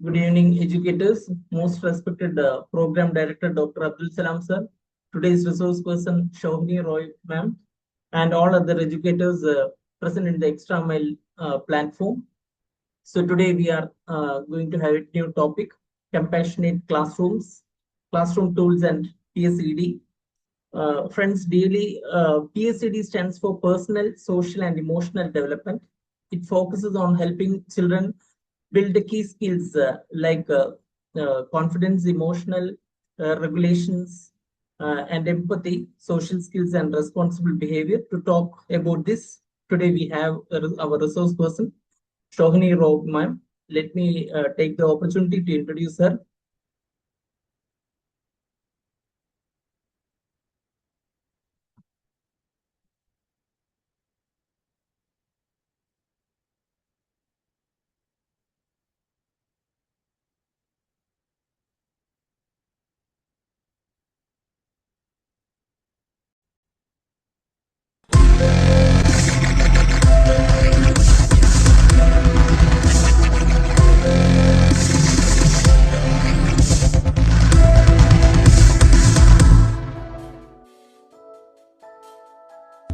Good evening, educators. Most respected Program Director Dr. Abdul Salam sir, today's resource person Shohini Roy ma'am, and all other educators present in the Extra Mile platform. So today we are going to have a new topic: compassionate classrooms, classroom tools, and PSED. Friends, daily PSED stands for Personal, Social, and Emotional Development. It focuses on helping children build the key skills like confidence, emotional regulations, and empathy, social skills, and responsible behavior. To talk about this, today we have our resource person, Shohini Rao ma'am. Let me take the opportunity to introduce her.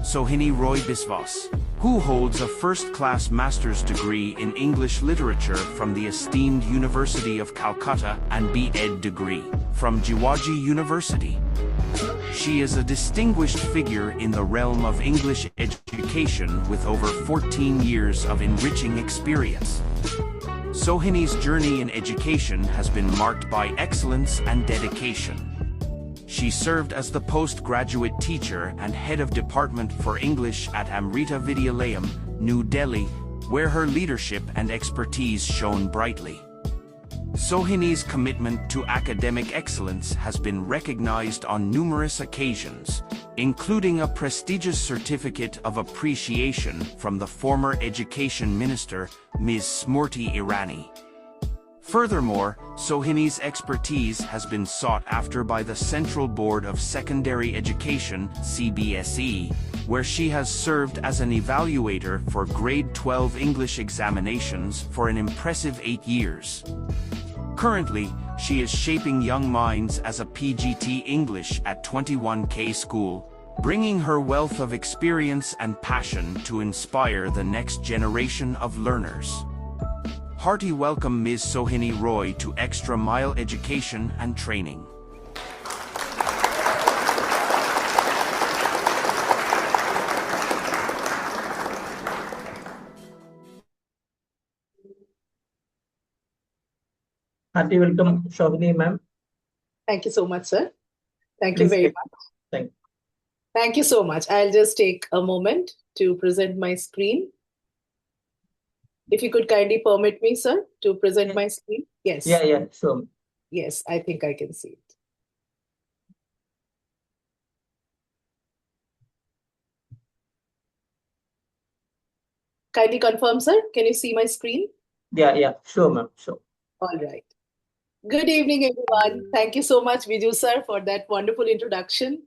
Shohini Roy Biswas, who holds a first-class master's degree in English literature from the esteemed University of Calcutta and B.Ed degree from Jiwaji University. She is a distinguished figure in the realm of English education with over 14 years of enriching experience. Shohini's journey in education has been marked by excellence and dedication. She served as the postgraduate teacher and head of department for English at Amrita Vidyalayam, New Delhi, where her leadership and expertise shone brightly. Shohini's commitment to academic excellence has been recognized on numerous occasions, including a prestigious certificate of appreciation from the former Education Minister, Ms. Smriti Irani. Furthermore, Shohini's expertise has been sought after by the Central Board of Secondary Education (CBSE), where she has served as an evaluator for Grade 12 English examinations for an impressive 8 years. Currently, she is shaping young minds as a PGT English at 21K School, bringing her wealth of experience and passion to inspire the next generation of learners. Hearty welcome Ms. Shohini Roy to Extra Mile Education and Training. Hearty welcome, Shohini ma'am. Thank you so much, sir. Thank you Please very take- much. Thank you so much. I'll just take a moment to present my screen. If you could kindly permit me, sir, to present my screen. Yes. Yeah, sure. Yes, I think I can see it. Kindly confirm, sir. Can you see my screen? Yeah, sure, ma'am, sure. All right. Good evening, everyone. Thank you so much, Viju sir, for that wonderful introduction.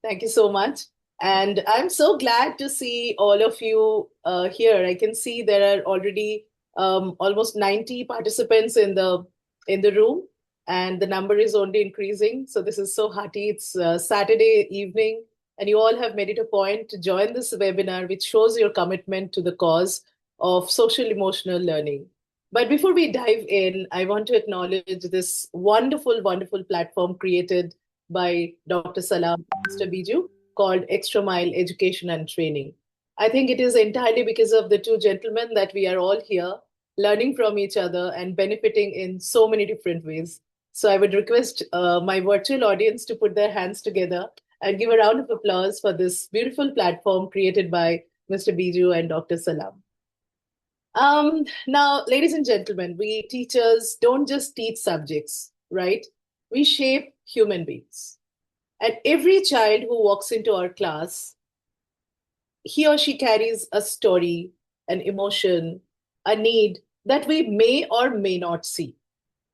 Thank you so much. And I'm so glad to see all of you here. I can see there are already almost 90 participants in the room, and the number is only increasing. So this is so hearty. It's Saturday evening, and you all have made it a point to join this webinar, which shows your commitment to the cause of social emotional learning. But before we dive in, I want to acknowledge this wonderful, wonderful platform created by Dr. Salam, Mr. Biju, called Extra Mile Education and Training. I think it is entirely because of the two gentlemen that we are all here, learning from each other and benefiting in so many different ways. So I would request my virtual audience to put their hands together and give a round of applause for this beautiful platform created by Mr. Biju and Dr. Salam. Now, ladies and gentlemen, we teachers don't just teach subjects, right? We shape human beings. And every child who walks into our class, he or she carries a story, an emotion, a need that we may or may not see,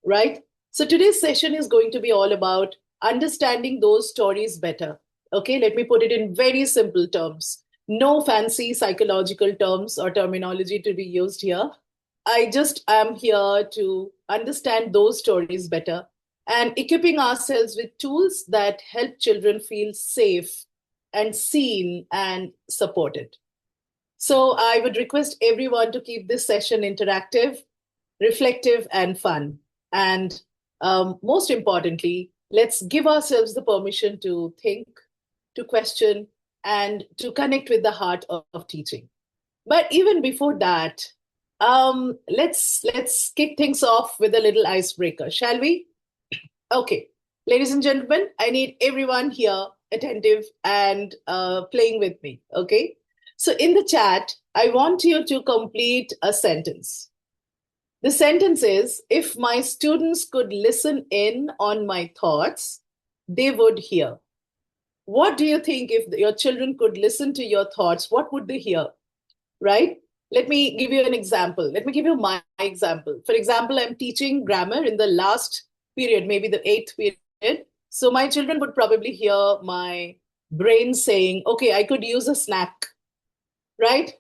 right? So today's session is going to be all about understanding those stories better. Okay, let me put it in very simple terms. No fancy psychological terms or terminology to be used here. I just am here to understand those stories better, and equipping ourselves with tools that help children feel safe and seen and supported. So I would request everyone to keep this session interactive, reflective, and fun. And most importantly, let's give ourselves the permission to think, to question, and to connect with the heart of teaching. But even before that, let's kick things off with a little icebreaker, shall we? Okay, ladies and gentlemen, I need everyone here attentive and playing with me. Okay, so in the chat, I want you to complete a sentence. The sentence is, if my students could listen in on my thoughts, they would hear. What do you think if your children could listen to your thoughts? What would they hear? Right? Let me give you an example. Let me give you my example. For example, I'm teaching grammar in the last period, maybe the 8th period. So my children would probably hear my brain saying, okay, I could use a snack, right?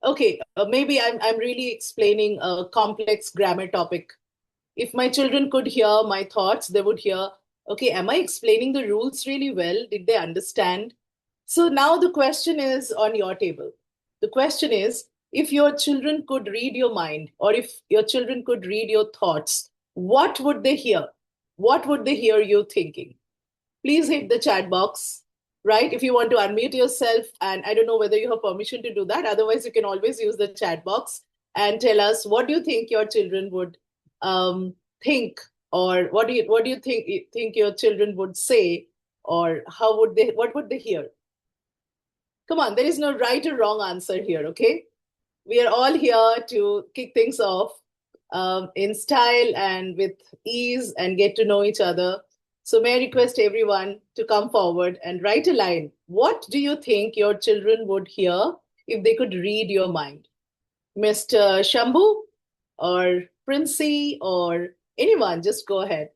Okay, maybe I'm really explaining a complex grammar topic. If my children could hear my thoughts, they would hear, okay, am I explaining the rules really well? Did they understand? So now the question is on your table. The question is, if your children could read your mind, or if your children could read your thoughts, what would they hear? What would they hear you thinking? Please hit the chat box, right? If you want to unmute yourself, and I don't know whether you have permission to do that. Otherwise, you can always use the chat box and tell us, what do you think your children would think, or what do you think your children would say, or what would they hear? Come on, there is no right or wrong answer here, okay? We are all here to kick things off in style and with ease and get to know each other. So may I request everyone to come forward and write a line. What do you think your children would hear if they could read your mind? Mr. Shambhu or Princey or anyone, just go ahead.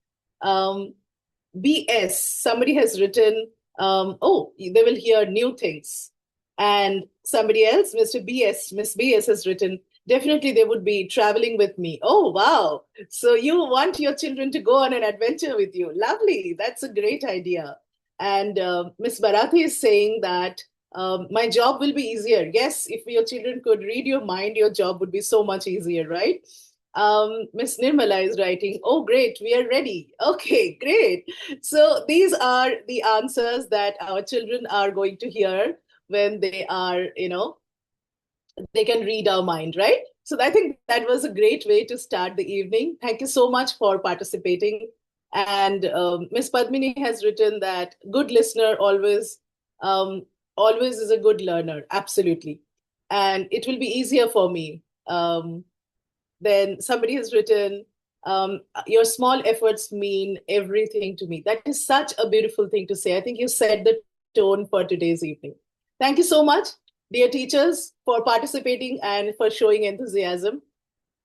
BS, somebody has written, oh, they will hear new things. And somebody else, Mr. BS, Miss BS has written, definitely they would be traveling with me. Oh, wow. So you want your children to go on an adventure with you. Lovely. That's a great idea. And Miss Bharati is saying that my job will be easier. Yes, if your children could read your mind, your job would be so much easier, right? Miss Nirmala is writing, oh, great, we are ready. Okay, great. So these are the answers that our children are going to hear when they are, they can read our mind, right? So I think that was a great way to start the evening. Thank you so much for participating. And Miss Padmini has written that good listener always is a good learner. Absolutely. And it will be easier for me. Then somebody has written, your small efforts mean everything to me. That is such a beautiful thing to say. I think you set the tone for today's evening. Thank you so much, dear teachers, for participating and for showing enthusiasm.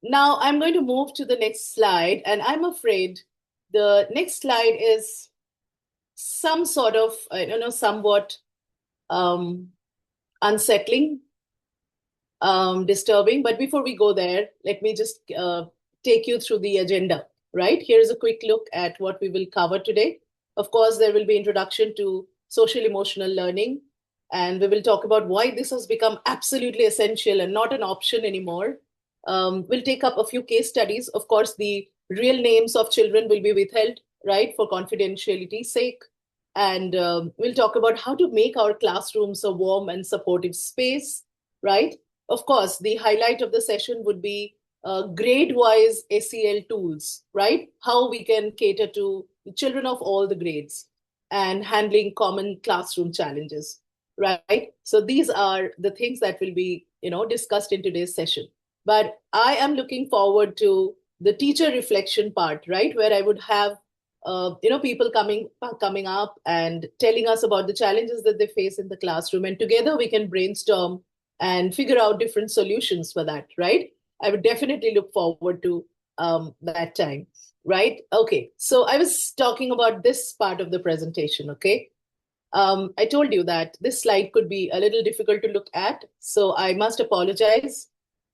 Now I'm going to move to the next slide, and I'm afraid the next slide is some sort of, somewhat unsettling, disturbing. But before we go there, let me just take you through the agenda, right? Here's a quick look at what we will cover today. Of course, there will be introduction to social emotional learning, and we will talk about why this has become absolutely essential and not an option anymore. We'll take up a few case studies. Of course, the real names of children will be withheld, right, for confidentiality's sake. And we'll talk about how to make our classrooms a warm and supportive space, right? Of course, the highlight of the session would be grade-wise SEL tools, right? How we can cater to the children of all the grades and handling common classroom challenges, right? So these are the things that will be, discussed in today's session. But I am looking forward to the teacher reflection part, right? Where I would have, people coming up and telling us about the challenges that they face in the classroom. And together we can brainstorm and figure out different solutions for that, right? I would definitely look forward to that time, right? Okay, so I was talking about this part of the presentation, okay? I told you that this slide could be a little difficult to look at, so I must apologize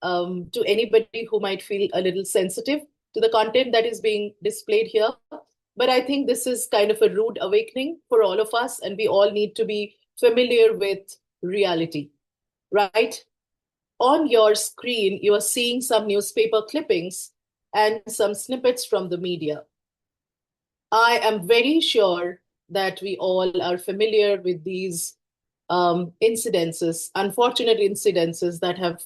to anybody who might feel a little sensitive. to the content that is being displayed here. But I think this is kind of a rude awakening for all of us, and we all need to be familiar with reality, right? On your screen, you are seeing some newspaper clippings and some snippets from the media. I am very sure that we all are familiar with these incidences, unfortunate incidences that have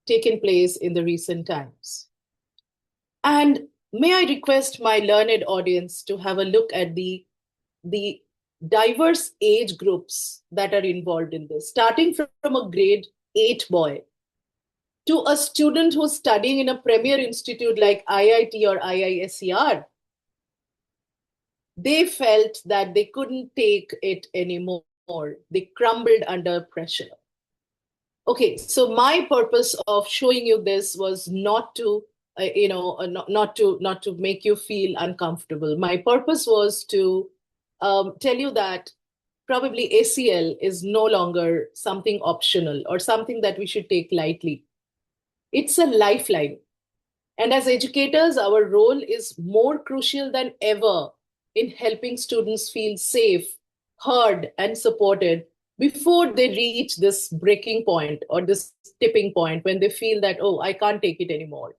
taken place in the recent times. And may I request my learned audience to have a look at the diverse age groups that are involved in this, starting from a grade 8 boy to a student who's studying in a premier institute like IIT or IISER. They felt that they couldn't take it anymore. They crumbled under pressure. Okay, so my purpose of showing you this was not to, not to make you feel uncomfortable. My purpose was to tell you that probably ACL is no longer something optional or something that we should take lightly. It's a lifeline. And as educators, our role is more crucial than ever in helping students feel safe, heard, and supported before they reach this breaking point or this tipping point when they feel that, oh, I can't take it anymore,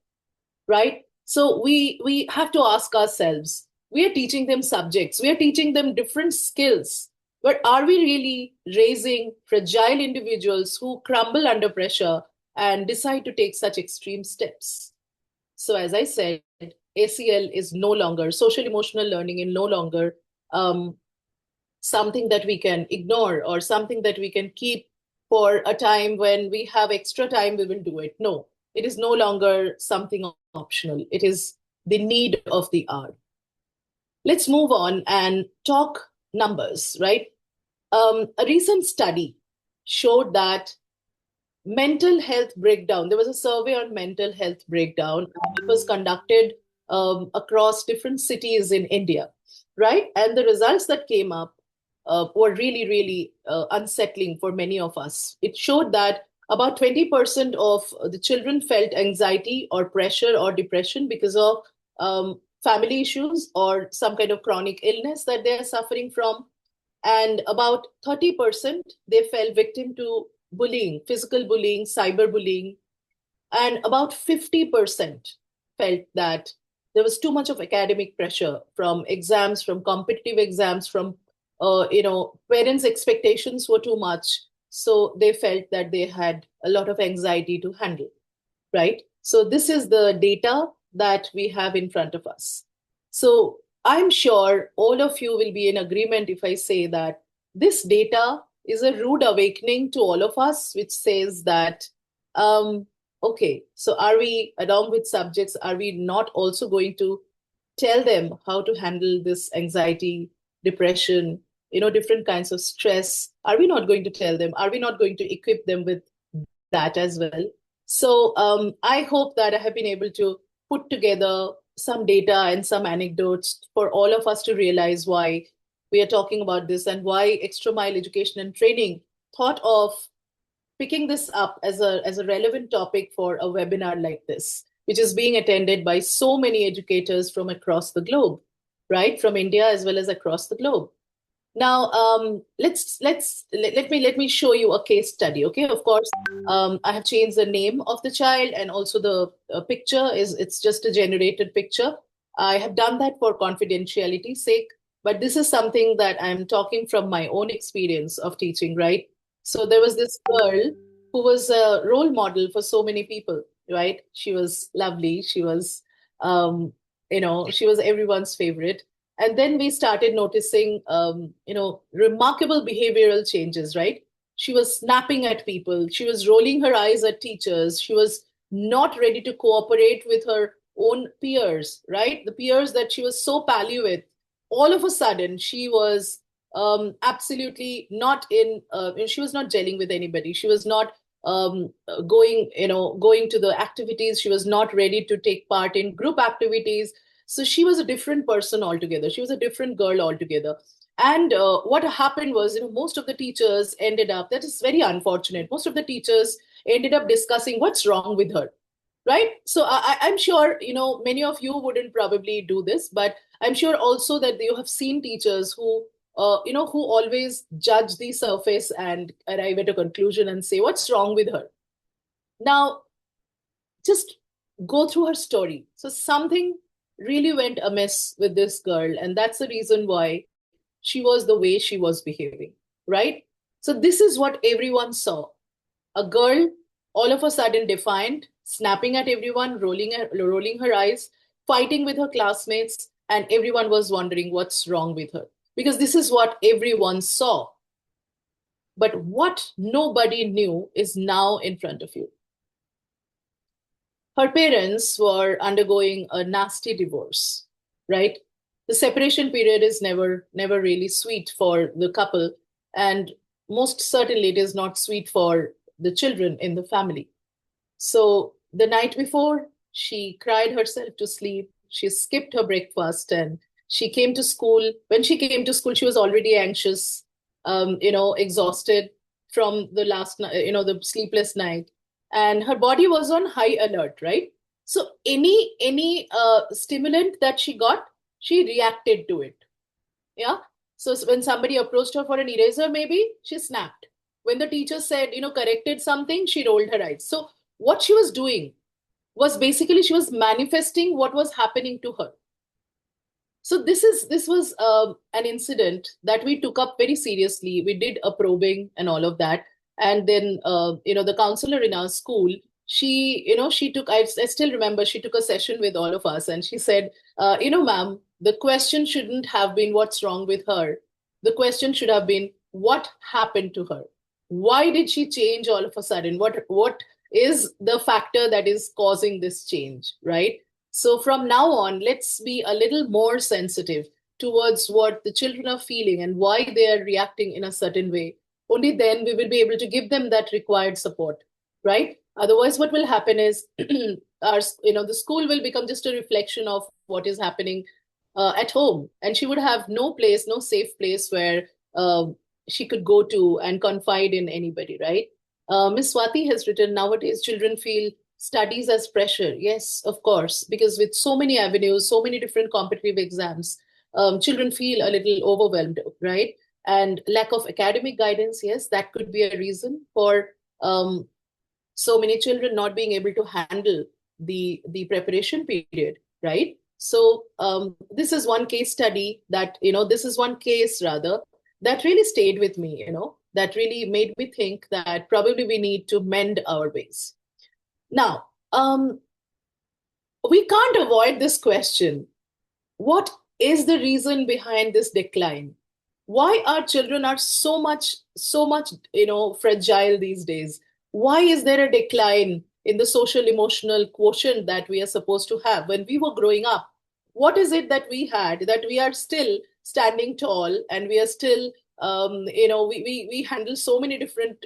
right? So we have to ask ourselves, we are teaching them subjects, we are teaching them different skills, but are we really raising fragile individuals who crumble under pressure and decide to take such extreme steps? So as I said, ACL is no longer, social emotional learning is no longer something that we can ignore or something that we can keep for a time when we have extra time, we will do it. No, it is no longer something optional. It is the need of the hour. Let's move on and talk numbers, right? A recent study showed that mental health breakdown, there was a survey on mental health breakdown, and it was conducted across different cities in India, right? And the results that came up were really, really unsettling for many of us. It showed that about 20% of the children felt anxiety or pressure or depression because of family issues or some kind of chronic illness that they are suffering from. And about 30%, they fell victim to bullying, physical bullying, cyberbullying. And about 50% felt that there was too much of academic pressure from exams, from competitive exams, from parents' expectations were too much. So they felt that they had a lot of anxiety to handle, right? So this is the data that we have in front of us. So I'm sure all of you will be in agreement if I say that this data is a rude awakening to all of us, which says that, okay, so are we, along with subjects, are we not also going to tell them how to handle this anxiety, depression, different kinds of stress? Are we not going to tell them? Are we not going to equip them with that as well? So I hope that I have been able to put together some data and some anecdotes for all of us to realize why we are talking about this and why Extra Mile Education and Training thought of picking this up as a relevant topic for a webinar like this, which is being attended by so many educators from across the globe, right? From India as well as across the globe. Now, let me show you a case study. Okay, of course, I have changed the name of the child, and also the picture it's just a generated picture. I have done that for confidentiality sake, but this is something that I'm talking from my own experience of teaching, right? So there was this girl who was a role model for so many people, right? She was lovely. She was, she was everyone's favorite. And then we started noticing, remarkable behavioral changes, right? She was snapping at people. She was rolling her eyes at teachers. She was not ready to cooperate with her own peers, right? The peers that she was so pally with. All of a sudden, she was absolutely not she was not gelling with anybody. She was not going to the activities. She was not ready to take part in group activities. So she was a different person altogether. She was a different girl altogether. And what happened was, most of the teachers ended up, that is very unfortunate. Most of the teachers ended up discussing what's wrong with her. right? So I'm sure, many of you wouldn't probably do this, but I'm sure also that you have seen teachers who always judge the surface and arrive at a conclusion and say, what's wrong with her? Now, just go through her story. So something really went amiss with this girl, and that's the reason why she was the way she was behaving, right? So this is what everyone saw. A girl all of a sudden defiant, snapping at everyone, rolling her eyes, fighting with her classmates, and everyone was wondering what's wrong with her. Because this is what everyone saw. But what nobody knew is now in front of you. Her parents were undergoing a nasty divorce, right? The separation period is never really sweet for the couple, and most certainly it is not sweet for the children in the family. So the night before, she cried herself to sleep. She skipped her breakfast and she came to school. When she came to school, she was already anxious, exhausted from the the sleepless night, and her body was on high alert, right? So any stimulant that she got, she reacted to it. Yeah. So when somebody approached her for an eraser, maybe she snapped. When the teacher said, corrected something, she rolled her eyes. So what she was doing was basically she was manifesting what was happening to her. So this was an incident that we took up very seriously. We did a probing and all of that, and then the counselor in our school, she took. I still remember she took a session with all of us, and she said, ma'am, the question shouldn't have been what's wrong with her. The question should have been what happened to her. Why did she change all of a sudden? What is the factor that is causing this change, right? So from now on, let's be a little more sensitive towards what the children are feeling and why they are reacting in a certain way. Only then we will be able to give them that required support, right? Otherwise, what will happen is the school will become just a reflection of what is happening at home, and she would have no place, no safe place where she could go to and confide in anybody, right? Ms. Swati has written, nowadays children feel studies as pressure. Yes, of course, because with so many avenues, so many different competitive exams, children feel a little overwhelmed, right? And lack of academic guidance, yes, that could be a reason for so many children not being able to handle the preparation period, right? So this is one case study that, this is one case rather that really stayed with me, that really made me think that probably we need to mend our ways. Now, we can't avoid this question. What is the reason behind this decline? Why our children are so much, fragile these days? Why is there a decline in the social emotional quotient that we are supposed to have? When we were growing up, what is it that we had that we are still standing tall and we are still, we handle so many different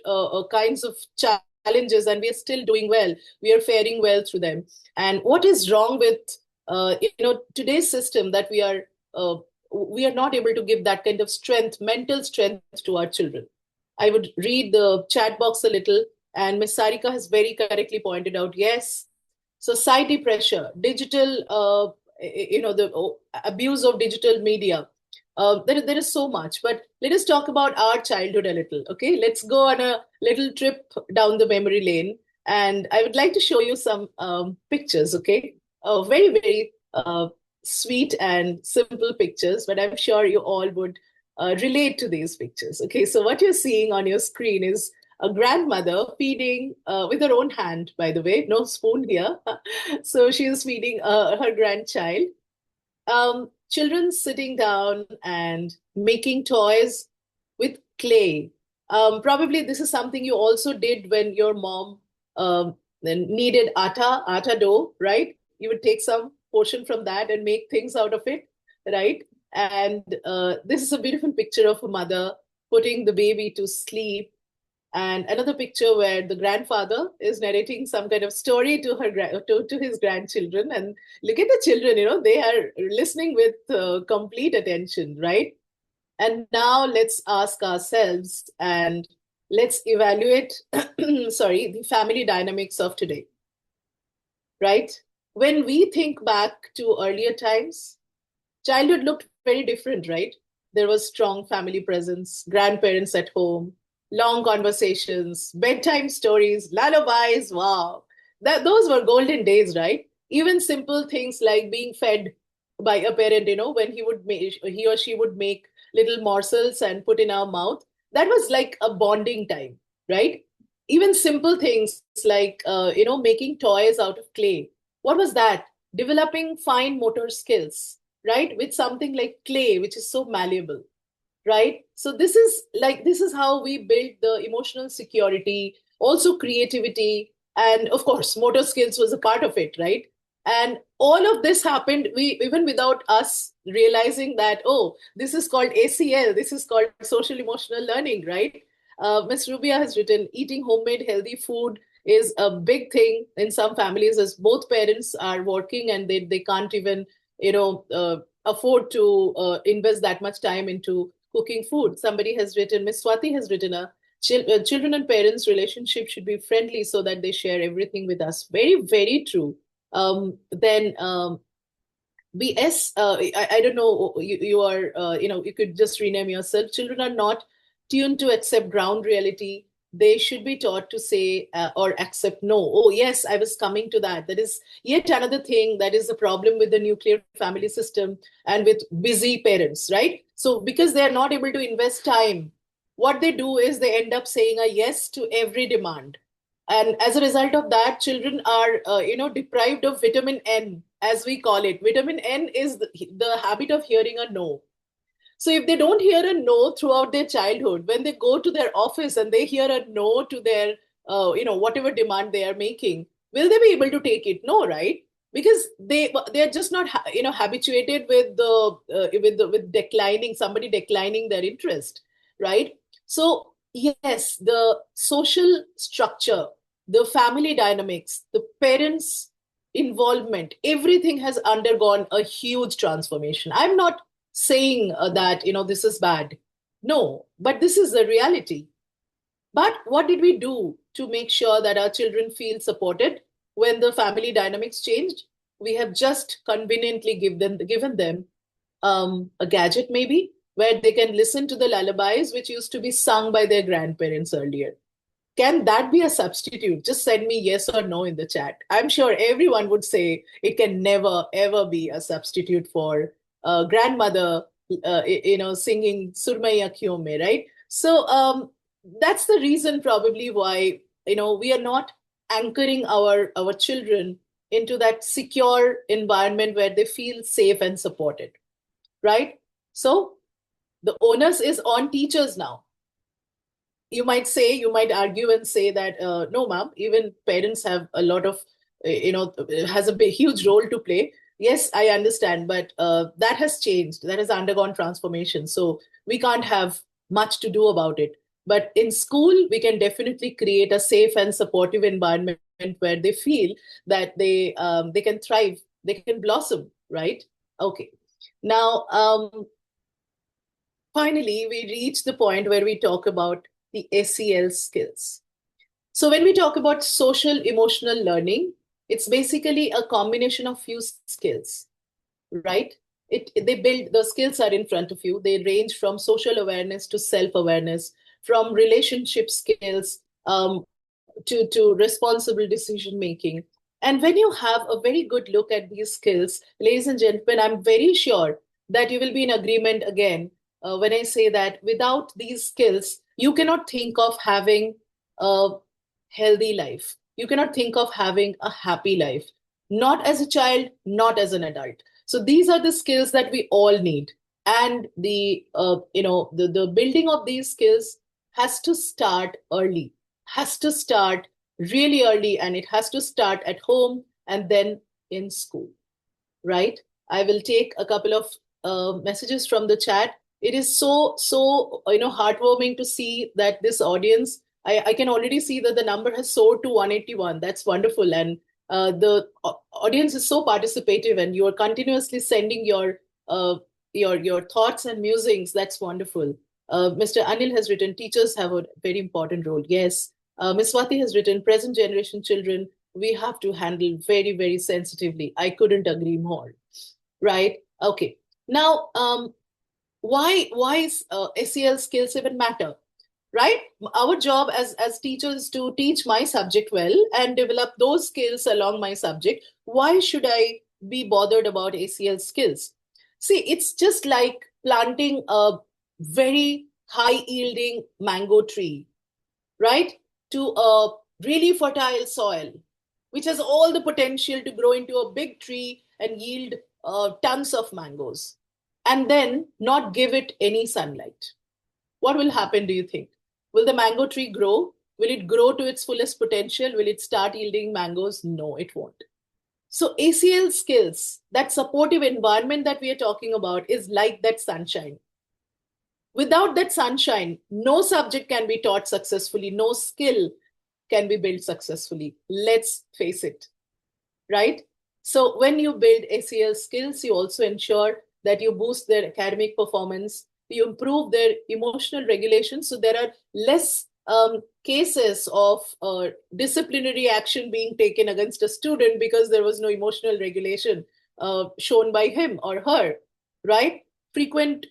kinds of challenges and we are still doing well. We are faring well through them. And what is wrong with, today's system that we are not able to give that kind of strength, mental strength to our children? I would read the chat box a little, and Ms. Sarika has very correctly pointed out, yes, society pressure, digital, the abuse of digital media. There is so much, but let us talk about our childhood a little. Okay, let's go on a little trip down the memory lane, and I would like to show you some pictures. Okay, very very sweet and simple pictures, but I'm sure you all would relate to these pictures. Okay, so what you're seeing on your screen is a grandmother feeding with her own hand, by the way, no spoon here. So she is feeding her grandchild. Children sitting down and making toys with clay. Probably this is something you also did when your mom needed atta dough, right? You would take some portion from that and make things out of it, right? And this is a beautiful picture of a mother putting the baby to sleep. And another picture where the grandfather is narrating some kind of story to his grandchildren. And look at the children, they are listening with complete attention, right? And now let's ask ourselves and let's evaluate, the family dynamics of today. right? When we think back to earlier times, childhood looked very different, right? There was strong family presence, grandparents at home, long conversations, bedtime stories, lullabies. Wow. Those were golden days, right? Even simple things like being fed by a parent, when he or she would make little morsels and put in our mouth. That was like a bonding time, right? Even simple things like, making toys out of clay. What was that? Developing fine motor skills, right? With something like clay, which is so malleable, right? So this is how we build the emotional security, also creativity, and of course, motor skills was a part of it, right? And all of this happened we even without us realizing that, oh, this is called ACL, this is called social emotional learning, right? Ms. Rubia has written, eating homemade healthy food is a big thing in some families as both parents are working and they can't even, afford to invest that much time into cooking food. Somebody has written, Miss Swati has written, children and parents relationship should be friendly so that they share everything with us. Very, very true. Then BS, I don't know, you are, you could just rename yourself. Children are not tuned to accept ground reality. They should be taught to say or accept no. Oh, yes, I was coming to that. That is yet another thing that is a problem with the nuclear family system and with busy parents, right? So, because they are not able to invest time, what they do is they end up saying a yes to every demand. And as a result of that, children are, deprived of vitamin N, as we call it. Vitamin N is the habit of hearing a no. So if they don't hear a no throughout their childhood, when they go to their office and they hear a no to their, whatever demand they are making, will they be able to take it? No, right? Because they're just not, habituated with with declining, somebody declining their interest, right? So yes, the social structure, the family dynamics, the parents' involvement, everything has undergone a huge transformation. I'm not saying that this is bad, no, but this is the reality. But what did we do to make sure that our children feel supported when the family dynamics changed? We have just conveniently given them a gadget, maybe, where they can listen to the lullabies which used to be sung by their grandparents earlier. Can that be a substitute? Just send me yes or no in the chat. I'm sure everyone would say it can never, ever be a substitute for grandmother, singing Surmaiya Kyun Mein, right? So that's the reason probably why, we are not anchoring our children into that secure environment where they feel safe and supported, right? So the onus is on teachers now. You might argue and say that, no, ma'am, even parents have a lot of, has a huge role to play. Yes, I understand, but that has changed. That has undergone transformation. So we can't have much to do about it. But in school, we can definitely create a safe and supportive environment where they feel that they can thrive, they can blossom, right? Okay. Now, finally, we reach the point where we talk about the SEL skills. So when we talk about social emotional learning, it's basically a combination of few skills, right? They build, the skills are in front of you. They range from social awareness to self-awareness, from relationship skills to responsible decision making. And when you have a very good look at these skills, ladies and gentlemen, I'm very sure that you will be in agreement again when I say that without these skills, you cannot think of having a healthy life. You cannot think of having a happy life, not as a child, not as an adult. So these are the skills that we all need. And the building of these skills has to start early, has to start really early, and it has to start at home and then in school, right? I will take a couple of messages from the chat. It is so heartwarming to see that this audience, I can already see that the number has soared to 181. That's wonderful. And the audience is so participative and you are continuously sending your thoughts and musings. That's wonderful. Mr. Anil has written, teachers have a very important role. Yes. Ms. Swati has written, present generation children we have to handle very, very sensitively. I couldn't agree more, right? Okay. Now, why is SEL skills even matter? Right? Our job as teachers to teach my subject well and develop those skills along my subject. Why should I be bothered about ACL skills? See, it's just like planting a very high yielding mango tree, right? To a really fertile soil, which has all the potential to grow into a big tree and yield tons of mangoes, and then not give it any sunlight. What will happen, do you think? Will the mango tree grow? Will it grow to its fullest potential? Will it start yielding mangoes? No, it won't. So ACL skills, that supportive environment that we are talking about, is like that sunshine. Without that sunshine, no subject can be taught successfully, no skill can be built successfully. Let's face it, right? So when you build ACL skills, you also ensure that you boost their academic performance, you improve their emotional regulation. So there are less cases of disciplinary action being taken against a student because there was no emotional regulation shown by him or her, right? Frequent,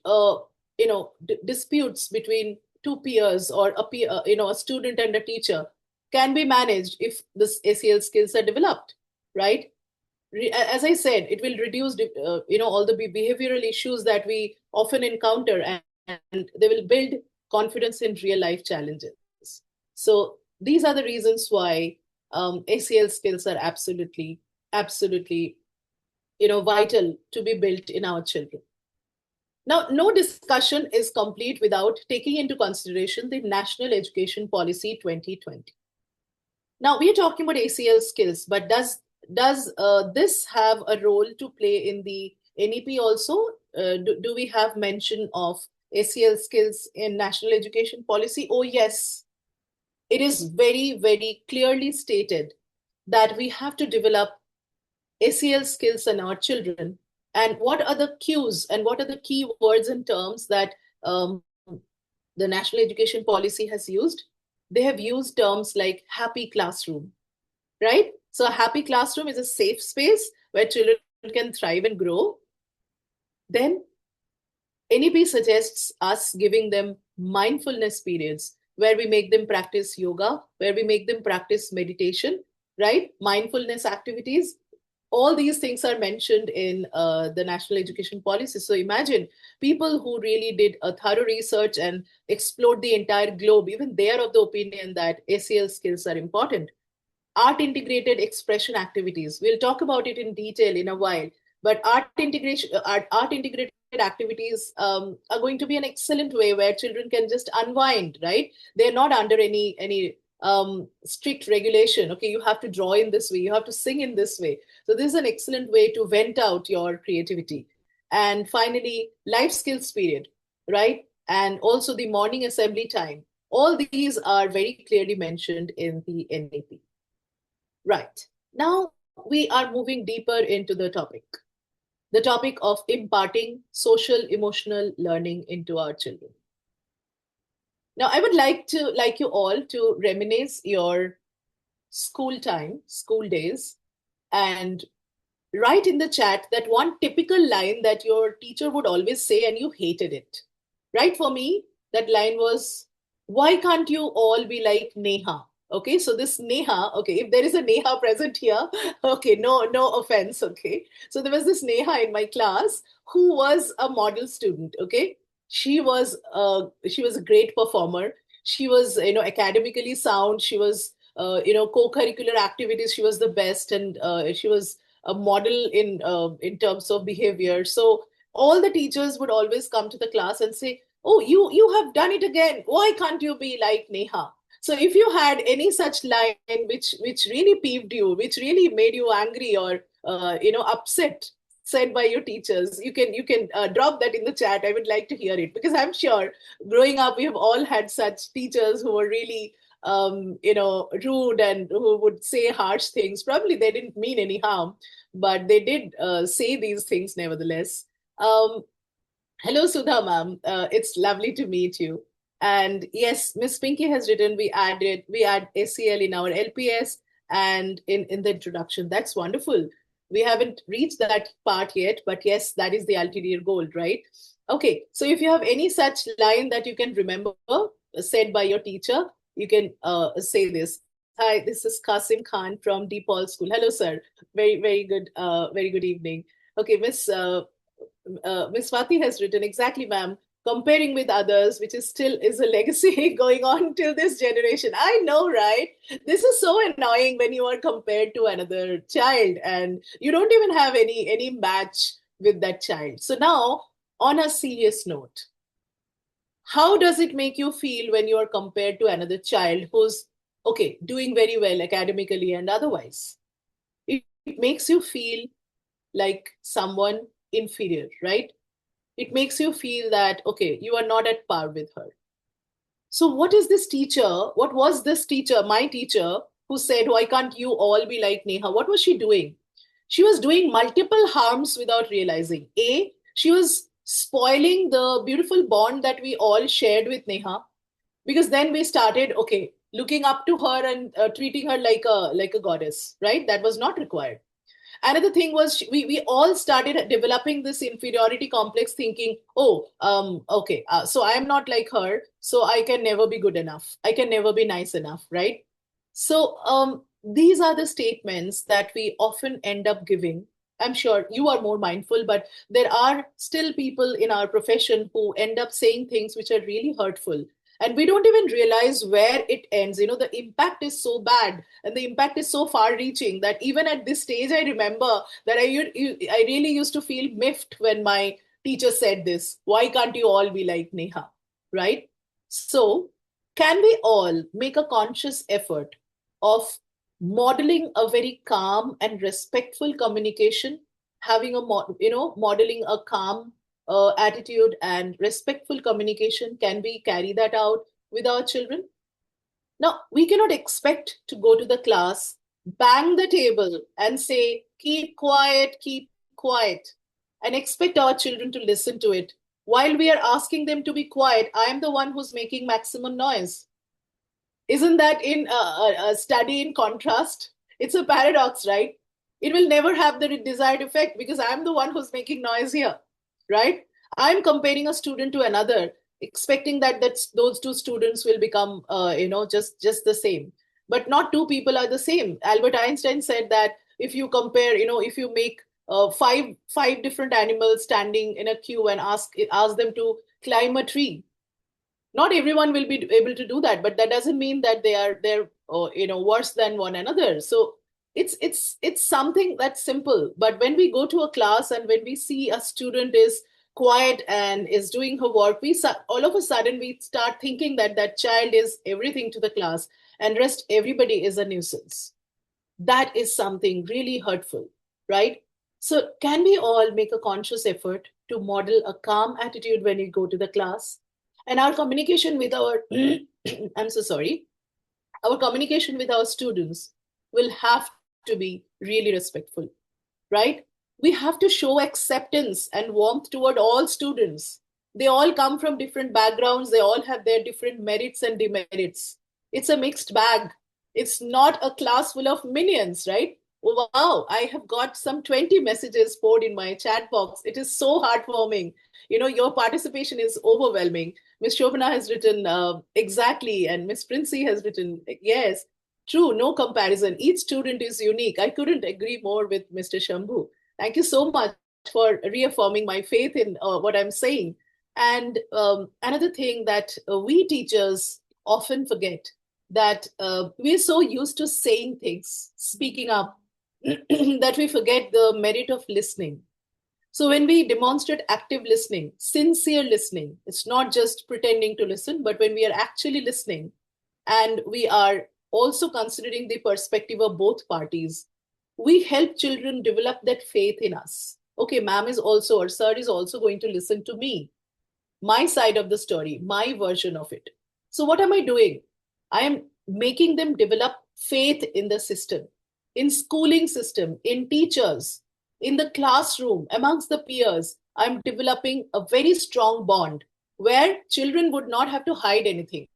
disputes between two peers or a student and a teacher can be managed if this ACL skills are developed, right? As I said, it will reduce, all the behavioral issues that we often encounter, and they will build confidence in real life challenges. So these are the reasons why ACL skills are absolutely, absolutely, vital to be built in our children. Now, no discussion is complete without taking into consideration the National Education Policy 2020. Now, we are talking about ACL skills, but does this have a role to play in the NEP also? Do we have mention of ACL skills in National Education Policy? Oh, yes. It is very, very clearly stated that we have to develop ACL skills in our children. And what are the cues and what are the key words and terms that the National Education Policy has used? They have used terms like happy classroom, right? So a happy classroom is a safe space where children can thrive and grow. Then NEP suggests us giving them mindfulness periods where we make them practice yoga, where we make them practice meditation, right? Mindfulness activities. All these things are mentioned in the National Education Policy. So imagine people who really did a thorough research and explored the entire globe, even they are of the opinion that ACL skills are important. Art integrated expression activities. We'll talk about it in detail in a while, but art integrated activities are going to be an excellent way where children can just unwind, right? They're not under any strict regulation. Okay, you have to draw in this way, you have to sing in this way. So this is an excellent way to vent out your creativity. And finally, life skills period, right? And also the morning assembly time. All these are very clearly mentioned in the NEP. Right. Now we are moving deeper into the topic of imparting social emotional learning into our children. Now, I would like you all to reminisce your school time, school days, and write in the chat that one typical line that your teacher would always say and you hated it. Right? For me, that line was, why can't you all be like Neha? Okay, so this Neha, okay, if there is a Neha present here, okay, no offense, okay. So there was this Neha in my class who was a model student, okay. She was a great performer. She was, academically sound. She was, co-curricular activities. She was the best, and she was a model in terms of behavior. So all the teachers would always come to the class and say, "Oh, you have done it again. Why can't you be like Neha?" So if you had any such line which really peeved you, which really made you angry or upset, said by your teachers, you can drop that in the chat. I would like to hear it, because I'm sure growing up we have all had such teachers who were really rude and who would say harsh things. Probably they didn't mean any harm, but they did say these things nevertheless. Hello, Sudha ma'am. It's lovely to meet you. And yes, Miss Pinky has written, we add ACL in our LPS, and in the introduction. That's wonderful. We haven't reached that part yet, but yes, that is the ulterior goal, right? Okay, so if you have any such line that you can remember said by your teacher, you can say this. Hi, this is Kasim Khan from DePaul School. Hello, sir. Very good evening. Okay, Miss Swati has written, exactly, ma'am. Comparing with others, which is still is a legacy going on till this generation. I know, right? This is so annoying when you are compared to another child and you don't even have any match with that child. So now, on a serious note, how does it make you feel when you are compared to another child who's okay, doing very well academically and otherwise? It makes you feel like someone inferior, right? It makes you feel that, okay, you are not at par with her. So, what is this teacher? What was this teacher, my teacher, who said, why can't you all be like Neha? What was she doing? She was doing multiple harms without realizing. A, she was spoiling the beautiful bond that we all shared with Neha, because then we started, okay, looking up to her and treating her like a goddess, right? That was not required. Another thing was we all started developing this inferiority complex, thinking, oh, okay, so I am not like her, so I can never be good enough, I can never be nice enough, right? So these are the statements that we often end up giving. I'm sure you are more mindful, but there are still people in our profession who end up saying things which are really hurtful, and we don't even realize where it ends. You know, the impact is so bad and the impact is so far reaching that even at this stage, I remember that I really used to feel miffed when my teacher said this, why can't you all be like Neha, right? So can we all make a conscious effort of modeling a very calm and respectful communication, having modeling a calm attitude and respectful communication? Can we carry that out with our children? Now, we cannot expect to go to the class, bang the table, and say, keep quiet, and expect our children to listen to it. While we are asking them to be quiet, I am the one who's making maximum noise. Isn't that in a study in contrast? It's a paradox, right? It will never have the desired effect because I'm the one who's making noise here, right? I'm comparing a student to another, expecting that those two students will become, just the same. But not two people are the same. Albert Einstein said that if you compare, if you make five different animals standing in a queue and ask them to climb a tree, not everyone will be able to do that, but that doesn't mean that they're worse than one another. So it's something that's simple. But when we go to a class and when we see a student is quiet and is doing her work, all of a sudden we start thinking that that child is everything to the class and rest everybody is a nuisance. That is something really hurtful, right? So can we all make a conscious effort to model a calm attitude when we go to the class? And our communication with our I'm so sorry, our communication with our students will have to be really respectful, right? We have to show acceptance and warmth toward all students. They all come from different backgrounds, they all have their different merits and demerits. It's a mixed bag. It's not a class full of minions, right? Oh, wow, I have got some 20 messages poured in my chat box. It is so heartwarming. Your participation is overwhelming. Miss Shobana has written exactly, and Miss Princey has written yes. True, no comparison. Each student is unique. I couldn't agree more with Mr. Shambhu. Thank you so much for reaffirming my faith in what I'm saying. And another thing that we teachers often forget, that we're so used to saying things, speaking up, that we forget the merit of listening. So when we demonstrate active listening, sincere listening, it's not just pretending to listen, but when we are actually listening and we are also considering the perspective of both parties, we help children develop that faith in us. Okay, ma'am is also, or sir is also going to listen to me, my side of the story, my version of it. So what am I doing? I am making them develop faith in the system, in schooling system, in teachers, in the classroom, amongst the peers. I'm developing a very strong bond where children would not have to hide anything.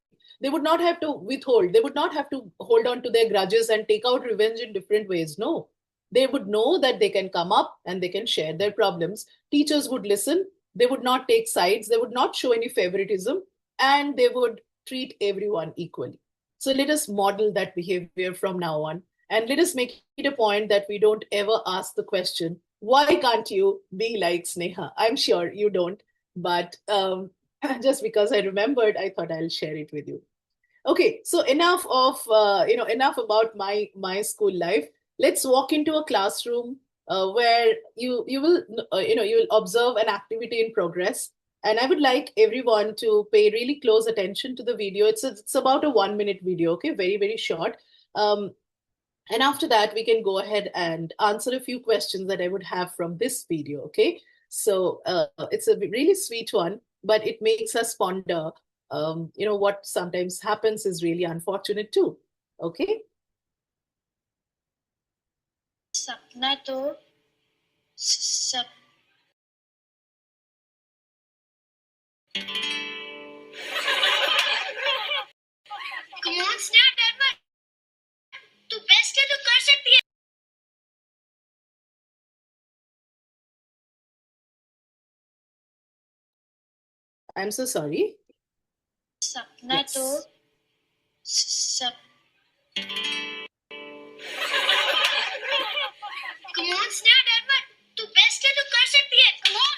They would not have to withhold. They would not have to hold on to their grudges and take out revenge in different ways. No, they would know that they can come up and they can share their problems. Teachers would listen. They would not take sides. They would not show any favoritism, and they would treat everyone equally. So let us model that behavior from now on. And let us make it a point that we don't ever ask the question, why can't you be like Sneha? I'm sure you don't, but just because I remembered, I thought I'll share it with you. Okay, so enough of enough about my school life. Let's walk into a classroom where you will you will observe an activity in progress, and I would like everyone to pay really close attention to the video. It's about a 1 minute video, okay, very short. And after that, we can go ahead and answer a few questions that I would have from this video, okay? So it's a really sweet one, but it makes us ponder, what sometimes happens is really unfortunate too, okay? सपना तो सब Come on, Sneha, डर मत. तू best है तो कर सकती है. I'm so sorry. सपना Yes. तो सब Come on, Sneha, डर मत. तू बेस्ट है तो कर सकती है. Come on.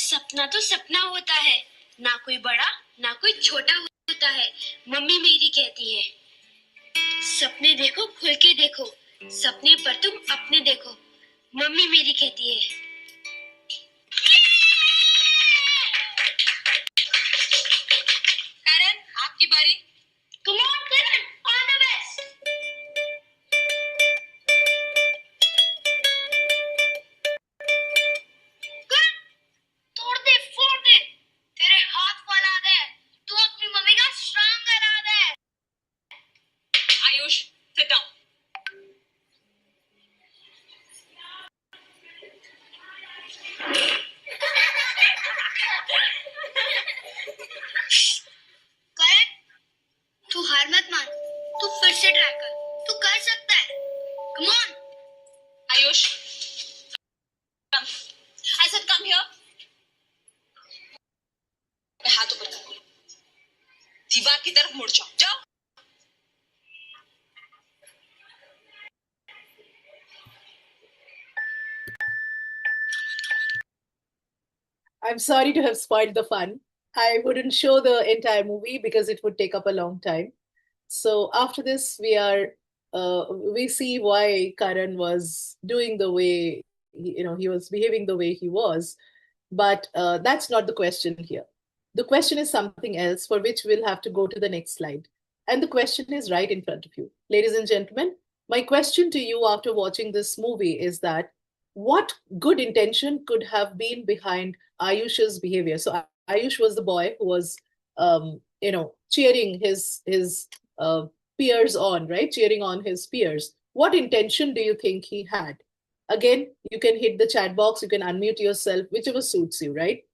सपना तो सपना होता है, ना कोई बड़ा ना कोई छोटा होता है. मम्मी मेरी कहती है, सपने देखो खुल के देखो, सपने पर तुम अपने देखो. मम्मी मेरी कहती है. करण, आपकी बारी. Come on, Karan, all the best. Karan, तोड़ दे, फोड़ दे. तेरे हाथ फैला दे. तू अपनी मम्मी का श्रांग करा दे. Ayush, sit down. करण, तू हार मत मान. तू फिर से ट्राई कर. तू कर सकता है. Come on. Ayush, come. I said come here. हाथ ऊपर कर. दीवार की तरफ मुड़ जाओ. जाओ. I'm sorry to have spoiled the fun. I wouldn't show the entire movie because it would take up a long time. So after this, we see why Karan was doing the way he was behaving the way he was, but that's not the question here. The question is something else for which we'll have to go to the next slide. And the question is right in front of you. Ladies and gentlemen, my question to you after watching this movie is that what good intention could have been behind Ayush's behavior? So Ayush was the boy who was, cheering his peers on, right? Cheering on his peers. What intention do you think he had? Again, you can hit the chat box. You can unmute yourself, whichever suits you, right?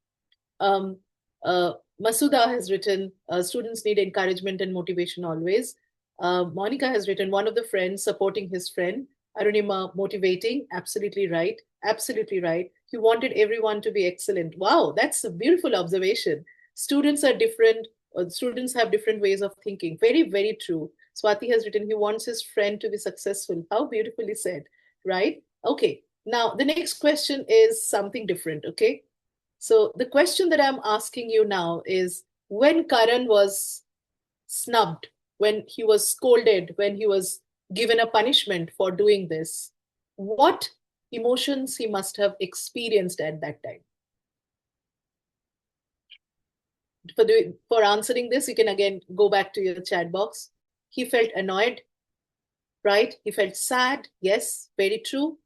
Masuda has written, students need encouragement and motivation always. Monica has written, one of the friends supporting his friend. Arunima, motivating, absolutely right. Absolutely right. He wanted everyone to be excellent. Wow, that's a beautiful observation. Students are different. Students have different ways of thinking. Very true. Swati has written, he wants his friend to be successful. How beautifully said, right? Okay, now the next question is something different, okay? So the question that I'm asking you now is, when Karan was snubbed, when he was scolded, when he was given a punishment for doing this, what emotions he must have experienced at that time? For answering this, you can again go back to your chat box. He felt annoyed, right? He felt sad. Yes, very true.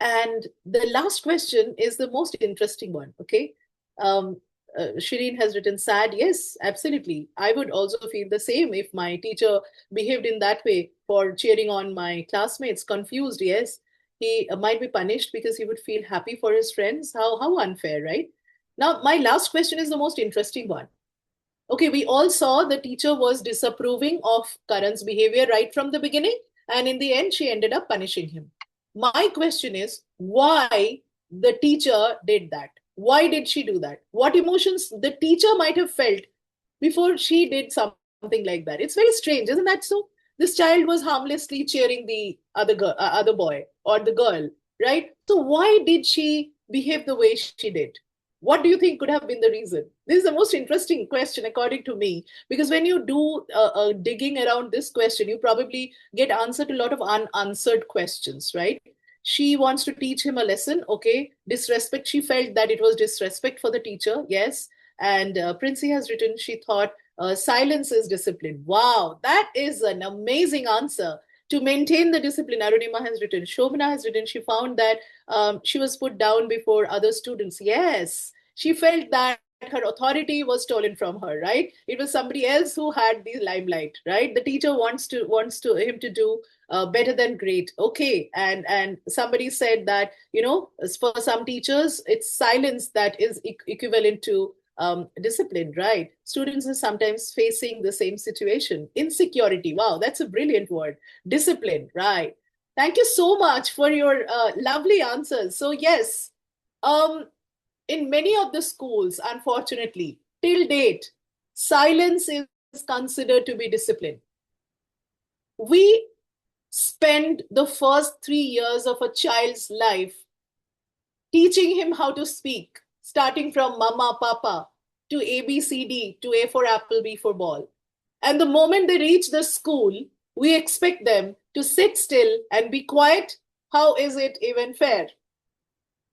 And the last question is the most interesting one, okay? Shireen has written sad. Yes, absolutely. I would also feel the same if my teacher behaved in that way for cheering on my classmates. Confused, yes. he might be punished because he would feel happy for his friends. How unfair, right? Now, my last question is the most interesting one. Okay, we all saw the teacher was disapproving of Karan's behavior right from the beginning, and in the end, she ended up punishing him. My question is why the teacher did that? Why did she do that? What emotions the teacher might have felt before she did something like that? It's very strange, isn't that so? This child was harmlessly cheering the other girl, other boy or the girl, right? So why did she behave the way she did? What do you think could have been the reason? This is the most interesting question, according to me, because when you do digging around this question, you probably get answer to a lot of unanswered questions, right? She wants to teach him a lesson. Okay, disrespect. She felt that it was disrespect for the teacher. Yes. And Princey has written, she thought silence is discipline. Wow, that is an amazing answer. To maintain the discipline, Arunima has written, Shobhana has written, she found that she was put down before other students. Yes, she felt that her authority was stolen from her, right? It was somebody else who had the limelight, right? The teacher wants him to do better than great. Okay, and somebody said that, for some teachers, it's silence that is equivalent to discipline, right? Students are sometimes facing the same situation. Insecurity. Wow, that's a brilliant word. Discipline, right? Thank you so much for your lovely answers. So yes, in many of the schools, unfortunately, till date, silence is considered to be discipline. We spend the first 3 years of a child's life teaching him how to speak, starting from mama, papa, to A, B, C, D, to A for apple, B for ball. And the moment they reach the school, we expect them to sit still and be quiet. How is it even fair?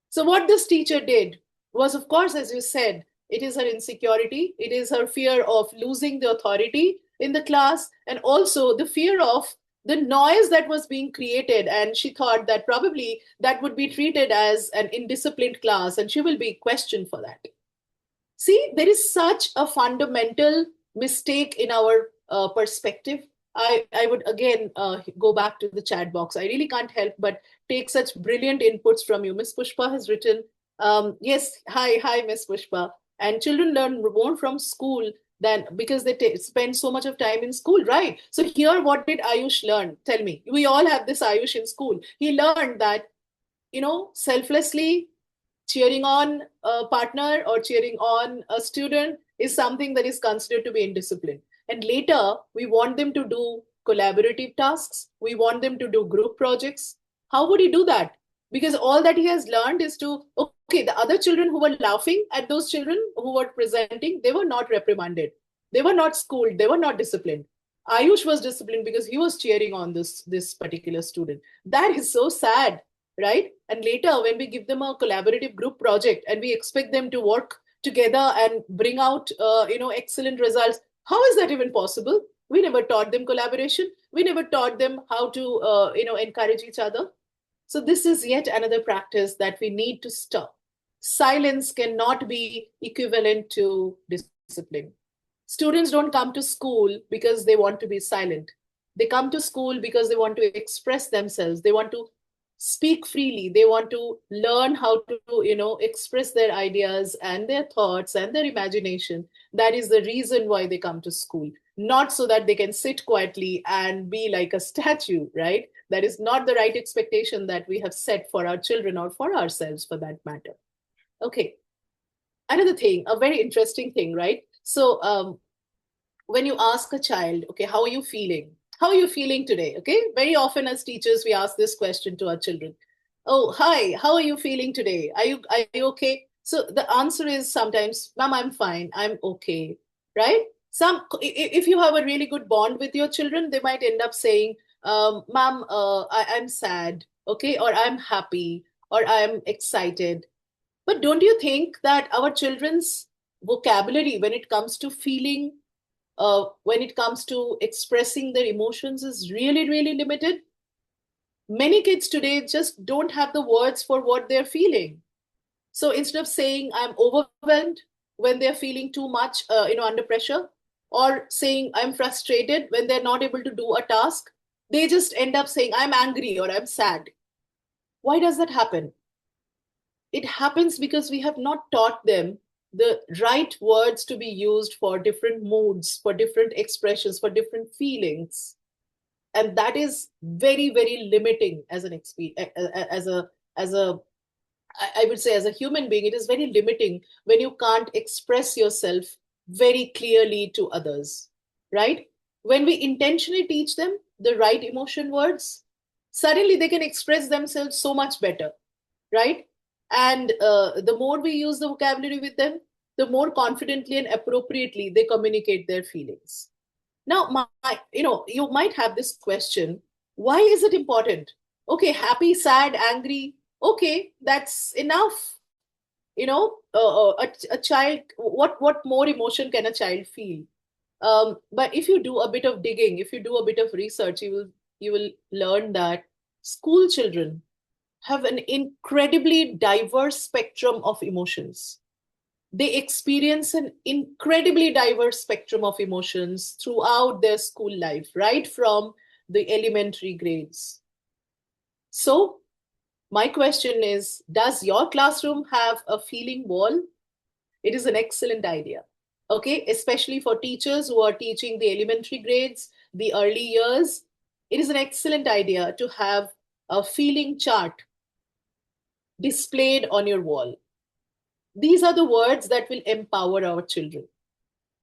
So what this teacher did was, of course, as you said, it is her insecurity. It is her fear of losing the authority in the class, and also the fear of the noise that was being created. And she thought that probably that would be treated as an indisciplined class and she will be questioned for that. See, there is such a fundamental mistake in our perspective. I would again go back to the chat box. I really can't help but take such brilliant inputs from you. Miss Pushpa has written, yes, hi, Miss Pushpa. And children learn more from school than because they spend so much of time in school, right? So here, what did Ayush learn? Tell me. We all have this Ayush in school. He learned that, selflessly cheering on a partner or cheering on a student is something that is considered to be indiscipline. And later, we want them to do collaborative tasks. We want them to do group projects. How would he do that? Because all that he has learned is to, okay, the other children who were laughing at those children who were presenting, they were not reprimanded. They were not schooled. They were not disciplined. Ayush was disciplined because he was cheering on this particular student. That is so sad, right? And later, when we give them a collaborative group project and we expect them to work together and bring out, excellent results, how is that even possible? We never taught them collaboration. We never taught them how to, encourage each other. So this is yet another practice that we need to stop. Silence cannot be equivalent to discipline. Students don't come to school because they want to be silent. They come to school because they want to express themselves. They want to speak freely. They want to learn how to, express their ideas and their thoughts and their imagination. That is the reason why they come to school. Not so that they can sit quietly and be like a statue, right? That is not the right expectation that we have set for our children or for ourselves for that matter. Okay. Another thing, a very interesting thing, right? So when you ask a child, okay, how are you feeling? How are you feeling today? Okay. Very often as teachers, we ask this question to our children. Oh, hi, how are you feeling today? Are you okay? So the answer is sometimes, Mom, I'm fine. I'm okay. Right? If you have a really good bond with your children, they might end up saying, Mom, I'm sad, okay, or I'm happy, or I'm excited. But don't you think that our children's vocabulary when it comes to feeling, when it comes to expressing their emotions is really, really limited? Many kids today just don't have the words for what they're feeling. So instead of saying, I'm overwhelmed when they're feeling too much, under pressure, or saying, I'm frustrated when they're not able to do a task, they just end up saying, I'm angry or I'm sad. Why does that happen? It happens because we have not taught them the right words to be used for different moods, for different expressions, for different feelings. And that is very, very limiting as an experience, as a I would say as a human being, it is very limiting when you can't express yourself very clearly to others, right? When we intentionally teach them the right emotion words, suddenly they can express themselves so much better, right? And the more we use the vocabulary with them, the more confidently and appropriately they communicate their feelings. Now, you might have this question, why is it important? Okay, happy, sad, angry. Okay, that's enough. A child, what more emotion can a child feel? But if you do a bit of digging, if you do a bit of research, you will learn that school children have an incredibly diverse spectrum of emotions. They experience an incredibly diverse spectrum of emotions throughout their school life, right from the elementary grades. So, my question is, does your classroom have a feeling wall? It is an excellent idea. Okay, especially for teachers who are teaching the elementary grades, the early years, it is an excellent idea to have a feeling chart displayed on your wall. These are the words that will empower our children.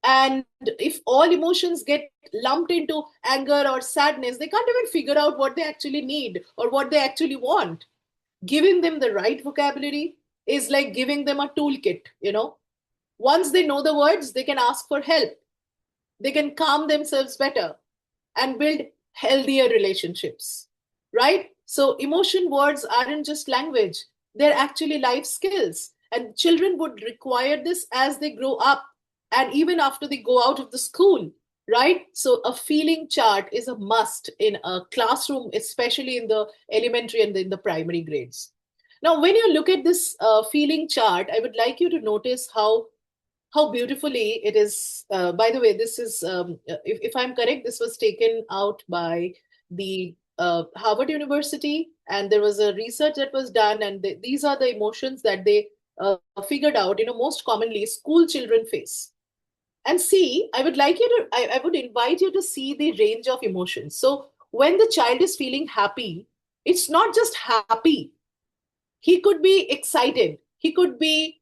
And if all emotions get lumped into anger or sadness, they can't even figure out what they actually need or what they actually want. Giving them the right vocabulary is like giving them a toolkit. Once they know the words, they can ask for help. They can calm themselves better and build healthier relationships, right? So, emotion words aren't just language, they're actually life skills. And children would require this as they grow up and even after they go out of the school, right? So, a feeling chart is a must in a classroom, especially in the elementary and in the primary grades. Now, when you look at this feeling chart, I would like you to notice how beautifully it is. By the way, this is, if I'm correct, this was taken out by the Harvard University, and there was a research that was done, and these are the emotions that they figured out. Most commonly, school children face. And see, I would invite you to see the range of emotions. So when the child is feeling happy, it's not just happy. He could be excited. He could be,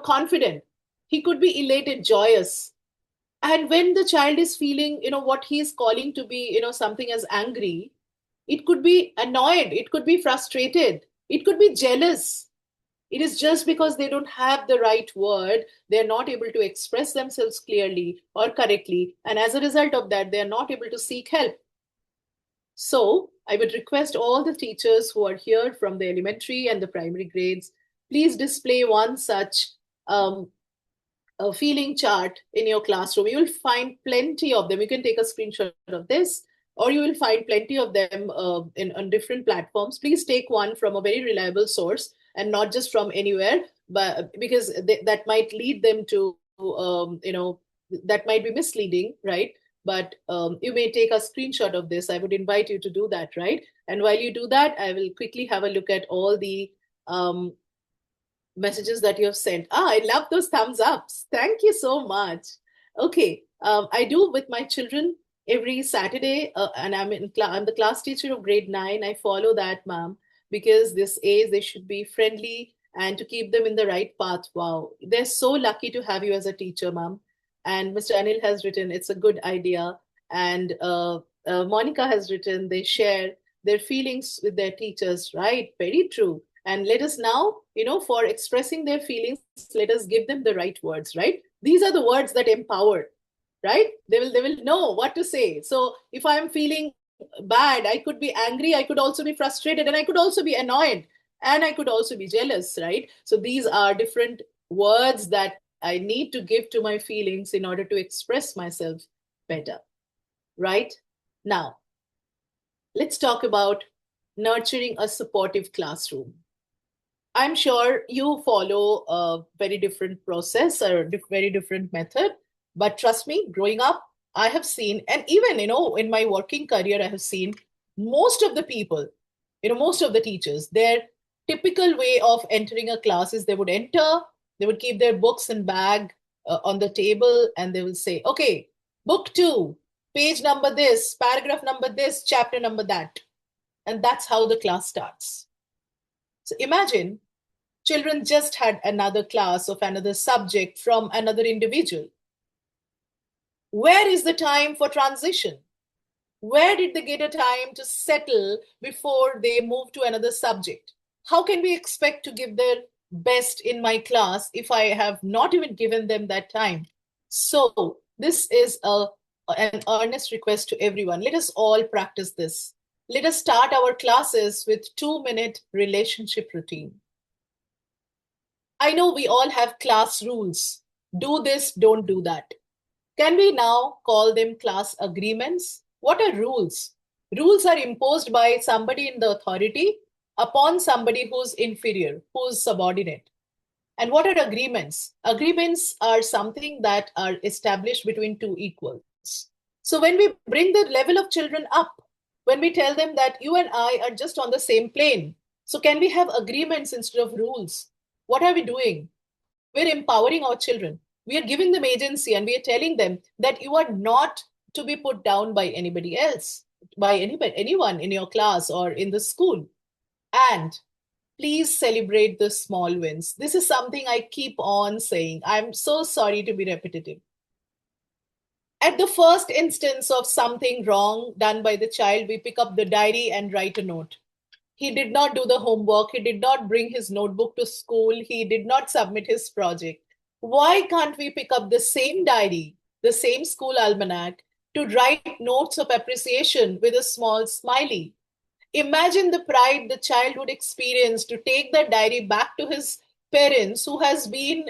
confident. He could be elated, joyous. And when the child is feeling, what he is calling to be, something as angry, it could be annoyed. It could be frustrated. It could be jealous. It is just because they don't have the right word, they're not able to express themselves clearly or correctly. And as a result of that, they're not able to seek help. So I would request all the teachers who are here from the elementary and the primary grades, please display one such a feeling chart in your classroom. You will find plenty of them. You can take a screenshot of this, or you will find plenty of them on different platforms. Please take one from a very reliable source and not just from anywhere, but because that might lead them to, that might be misleading, right? But you may take a screenshot of this. I would invite you to do that, right? And while you do that, I will quickly have a look at all the messages that you have sent. I love those thumbs ups. Thank you so much. Okay, I do with my children every Saturday, and I'm the class teacher of grade 9. I follow that, ma'am, because this age they should be friendly and to keep them in the right path. Wow, they're so lucky to have you as a teacher, ma'am. And Mr. Anil has written, it's a good idea. And Monica has written, they share their feelings with their teachers, right? Very true. And let us now, for expressing their feelings, let us give them the right words, right? These are the words that empower, right? They will know what to say. So if I'm feeling bad, I could be angry, I could also be frustrated, and I could also be annoyed, and I could also be jealous, right? So these are different words that I need to give to my feelings in order to express myself better, right? Now, let's talk about nurturing a supportive classroom. I'm sure you follow a very different process or very different method, but trust me, growing up, I have seen, and even, in my working career, I have seen most of the people, most of the teachers, their typical way of entering a class is they would enter, they would keep their books and bag on the table, and they will say, okay, book 2, page number this, paragraph number this, chapter number that. And that's how the class starts. So imagine children just had another class of another subject from another individual. Where is the time for transition? Where did they get a time to settle before they move to another subject? How can we expect to give their best in my class if I have not even given them that time? So this is an earnest request to everyone. Let us all practice this. Let us start our classes with 2-minute relationship routine. I know we all have class rules. Do this, don't do that. Can we now call them class agreements? What are rules? Rules are imposed by somebody in the authority upon somebody who's inferior, who's subordinate. And what are agreements? Agreements are something that are established between two equals. So when we bring the level of children up, when we tell them that you and I are just on the same plane, so can we have agreements instead of rules? What are we doing? We're empowering our children. We are giving them agency, and we are telling them that you are not to be put down by anybody else, by anyone in your class or in the school. And please celebrate the small wins. This is something I keep on saying. I'm so sorry to be repetitive. At the first instance of something wrong done by the child, we pick up the diary and write a note. He did not do the homework. He did not bring his notebook to school. He did not submit his project. Why can't we pick up the same diary, the same school almanac, to write notes of appreciation with a small smiley? Imagine the pride the child would experience to take that diary back to his parents who have been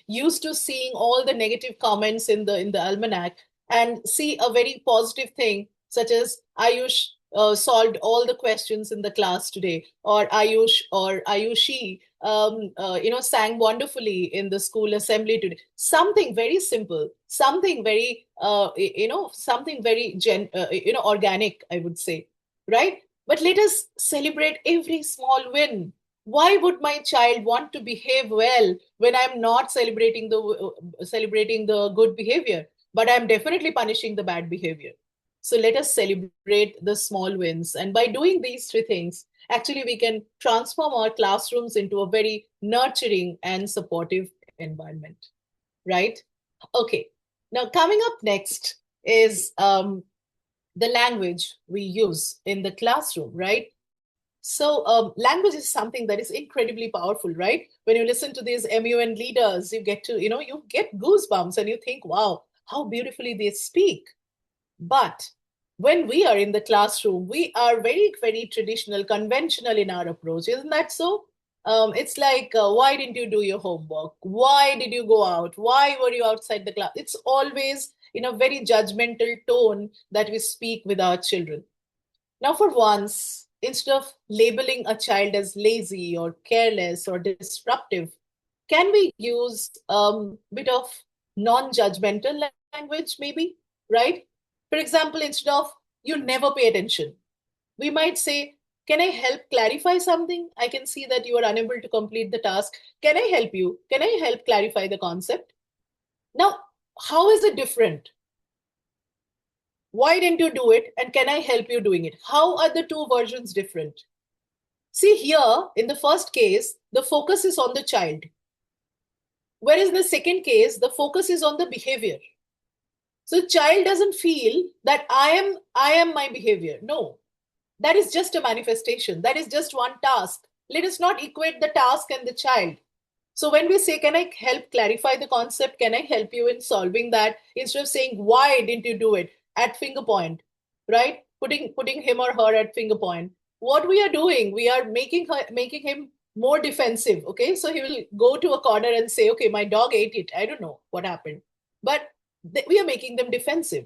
used to seeing all the negative comments in the almanac, and see a very positive thing such as Ayush solved all the questions in the class today, or Ayush or Ayushi sang wonderfully in the school assembly today. Something very simple, something very organic, I would say, right? But let us celebrate every small win. Why would my child want to behave well when I'm not celebrating the good behavior, but I'm definitely punishing the bad behavior? So let us celebrate the small wins. And by doing these 3 things, actually we can transform our classrooms into a very nurturing and supportive environment, right? Okay, now coming up next is the language we use in the classroom, right? So language is something that is incredibly powerful, right? When you listen to these MUN leaders, you get goosebumps and you think, wow, how beautifully they speak. But when we are in the classroom, we are very, very traditional, conventional in our approach. Isn't that so? It's like, why didn't you do your homework? Why did you go out? Why were you outside the class? It's always in a very judgmental tone that we speak with our children. Now, for once, instead of labeling a child as lazy or careless or disruptive, can we use a bit of non-judgmental language, maybe, right? For example, instead of you never pay attention, we might say, can I help clarify something? I can see that you are unable to complete the task. Can I help you? Can I help clarify the concept? Now, how is it different? Why didn't you do it? And can I help you doing it? How are the 2 versions different? See here, in the first case, the focus is on the child. Whereas in the second case, the focus is on the behavior. So the child doesn't feel that I am my behavior. No, that is just a manifestation. That is just one task. Let us not equate the task and the child. So when we say, can I help clarify the concept? Can I help you in solving that? Instead of saying, why didn't you do it? At finger point, right? Putting him or her at finger point. What we are doing, we are making him more defensive. Okay, so he will go to a corner and say, okay, my dog ate it. I don't know what happened. But we are making them defensive.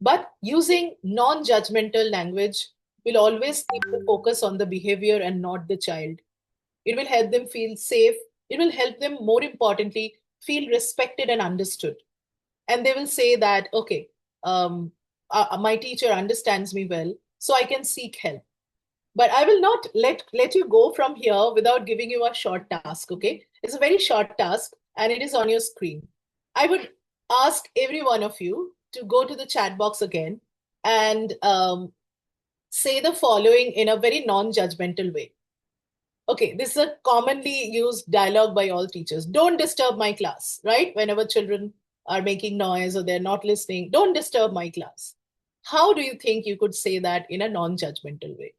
But using non-judgmental language will always keep the focus on the behavior and not the child. It will help them feel safe. It will help them, more importantly, feel respected and understood. And they will say that, okay, my teacher understands me well, so I can seek help. But I will not let you go from here without giving you a short task, okay? It's a very short task and it is on your screen. I would ask every one of you to go to the chat box again and say the following in a very non-judgmental way. Okay, this is a commonly used dialogue by all teachers. Don't disturb my class, right? Whenever children are making noise or they're not listening, don't disturb my class. How do you think you could say that in a non-judgmental way?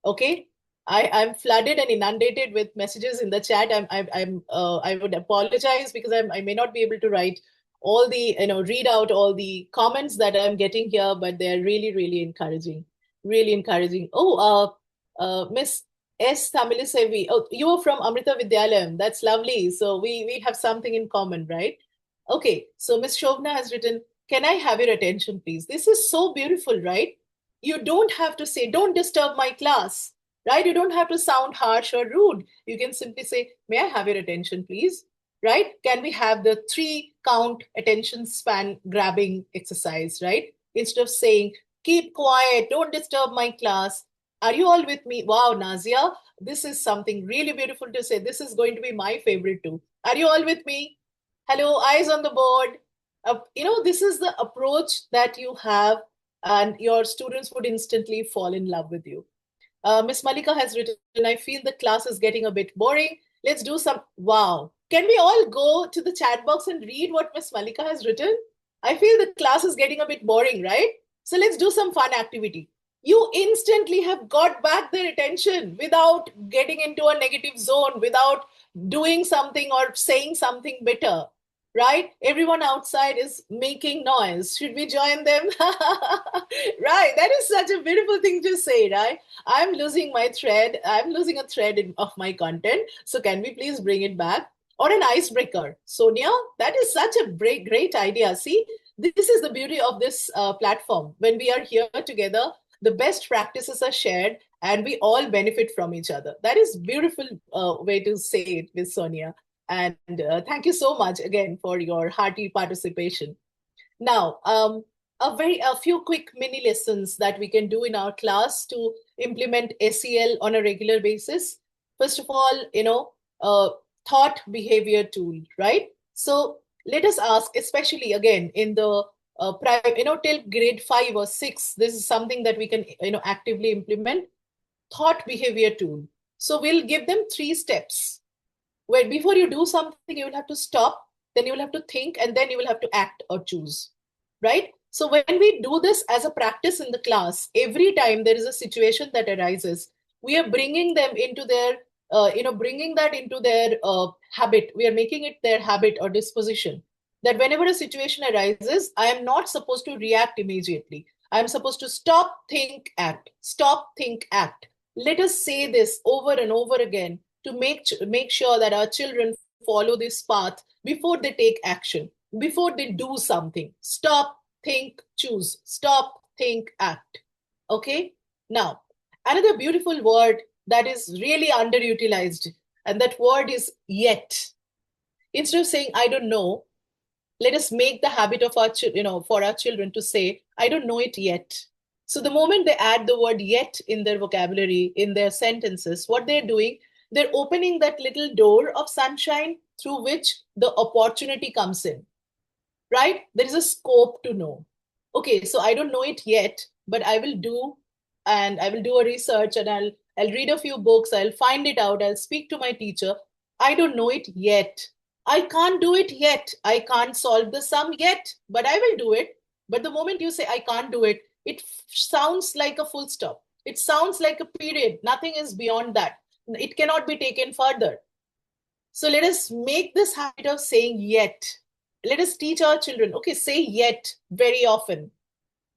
Okay, I'm flooded and inundated with messages in the chat. I would apologize because I may not be able to write all the, read out all the comments that I'm getting here, but they're really, really encouraging, really encouraging. Oh, Miss S. Tamilissevi, oh, you're from Amrita Vidyalayam. That's lovely. So we have something in common, right? Okay, so Miss Shobna has written, can I have your attention, please? This is so beautiful, right? You don't have to say, don't disturb my class, right? You don't have to sound harsh or rude. You can simply say, may I have your attention, please? Right? Can we have the 3 count attention span grabbing exercise, right? Instead of saying, keep quiet, don't disturb my class. Are you all with me? Wow, Nazia, this is something really beautiful to say. This is going to be my favorite too. Are you all with me? Hello, eyes on the board. This is the approach that you have, and your students would instantly fall in love with you. Miss Malika has written, I feel the class is getting a bit boring. Let's do some. Wow. Can we all go to the chat box and read what Miss Malika has written? I feel the class is getting a bit boring, right? So let's do some fun activity. You instantly have got back their attention without getting into a negative zone, without doing something or saying something bitter, right? Everyone outside is making noise. Should we join them? Right. That is such a beautiful thing to say, right? I'm losing my thread. I'm losing a thread of my content. So can we please bring it back? Or an icebreaker. Sonia, that is such a great idea. See, this is the beauty of this platform. When we are here together, the best practices are shared and we all benefit from each other. That is beautiful way to say it, Miss Sonia. And thank you so much again for your hearty participation. Now, a few quick mini lessons that we can do in our class to implement SEL on a regular basis. First of all, thought behavior tool, right? So let us ask, especially again in the till grade 5 or 6, this is something that we can actively implement. Thought behavior tool. So we'll give them 3 steps. Where before you do something, you will have to stop, then you will have to think, and then you will have to act or choose, right? So when we do this as a practice in the class, every time there is a situation that arises, we are bringing them into their, bringing that into their habit. We are making it their habit or disposition. That whenever a situation arises, I am not supposed to react immediately. I am supposed to stop, think, act. Stop, think, act. Let us say this over and over again to make sure that our children follow this path before they take action, before they do something. Stop, think, choose. Stop, think, act. Okay? Now, another beautiful word that is really underutilized, and that word is yet. Instead of saying, I don't know, let us make the habit of for our children to say, I don't know it yet. So the moment they add the word yet in their vocabulary, in their sentences, what they're doing, they're opening that little door of sunshine through which the opportunity comes in, right? There is a scope to know. Okay, so I don't know it yet, but I will do a research and I'll read a few books, I'll find it out, I'll speak to my teacher. I don't know it yet. I can't do it yet. I can't solve the sum yet, but I will do it. But the moment you say I can't do it, it sounds like a full stop. It sounds like a period. Nothing is beyond that. It cannot be taken further. So let us make this habit of saying yet. Let us teach our children, okay, say yet very often.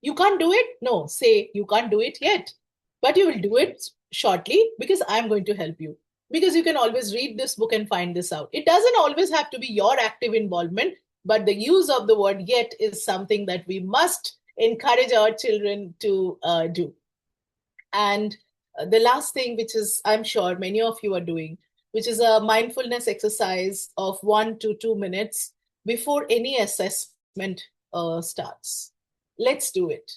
You can't do it? No, say you can't do it yet. But you will do it shortly because I'm going to help you. Because you can always read this book and find this out. It doesn't always have to be your active involvement, but the use of the word yet is something that we must encourage our children to do. And the last thing, which is, I'm sure many of you are doing, which is a mindfulness exercise of 1 to 2 minutes before any assessment starts. Let's do it,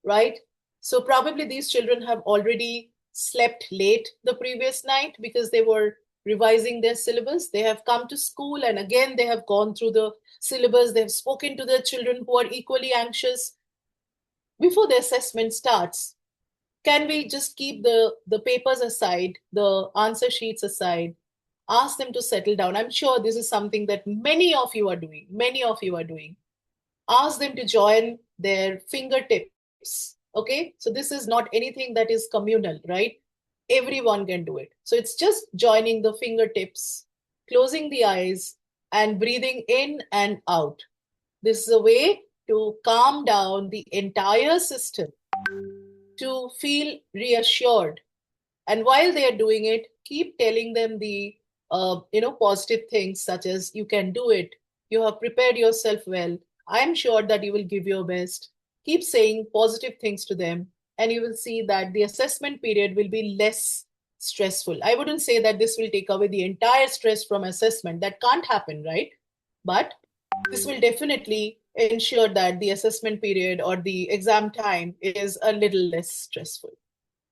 right? So probably these children have already slept late the previous night because they were revising their syllabus. They have come to school and again they have gone through the syllabus. They have spoken to their children who are equally anxious. Before the assessment starts, can we just keep the papers aside, the answer sheets aside, ask them to settle down? I'm sure this is something that many of you are doing. Many of you are doing. Ask them to join their fingertips. Okay, so this is not anything that is communal, right? Everyone can do it. So it's just joining the fingertips, closing the eyes, and breathing in and out. This is a way to calm down the entire system, to feel reassured. And while they are doing it, keep telling them the positive things such as you can do it, you have prepared yourself well, I am sure that you will give your best. Keep saying positive things to them, and you will see that the assessment period will be less stressful. I wouldn't say that this will take away the entire stress from assessment. That can't happen, right? But this will definitely ensure that the assessment period or the exam time is a little less stressful.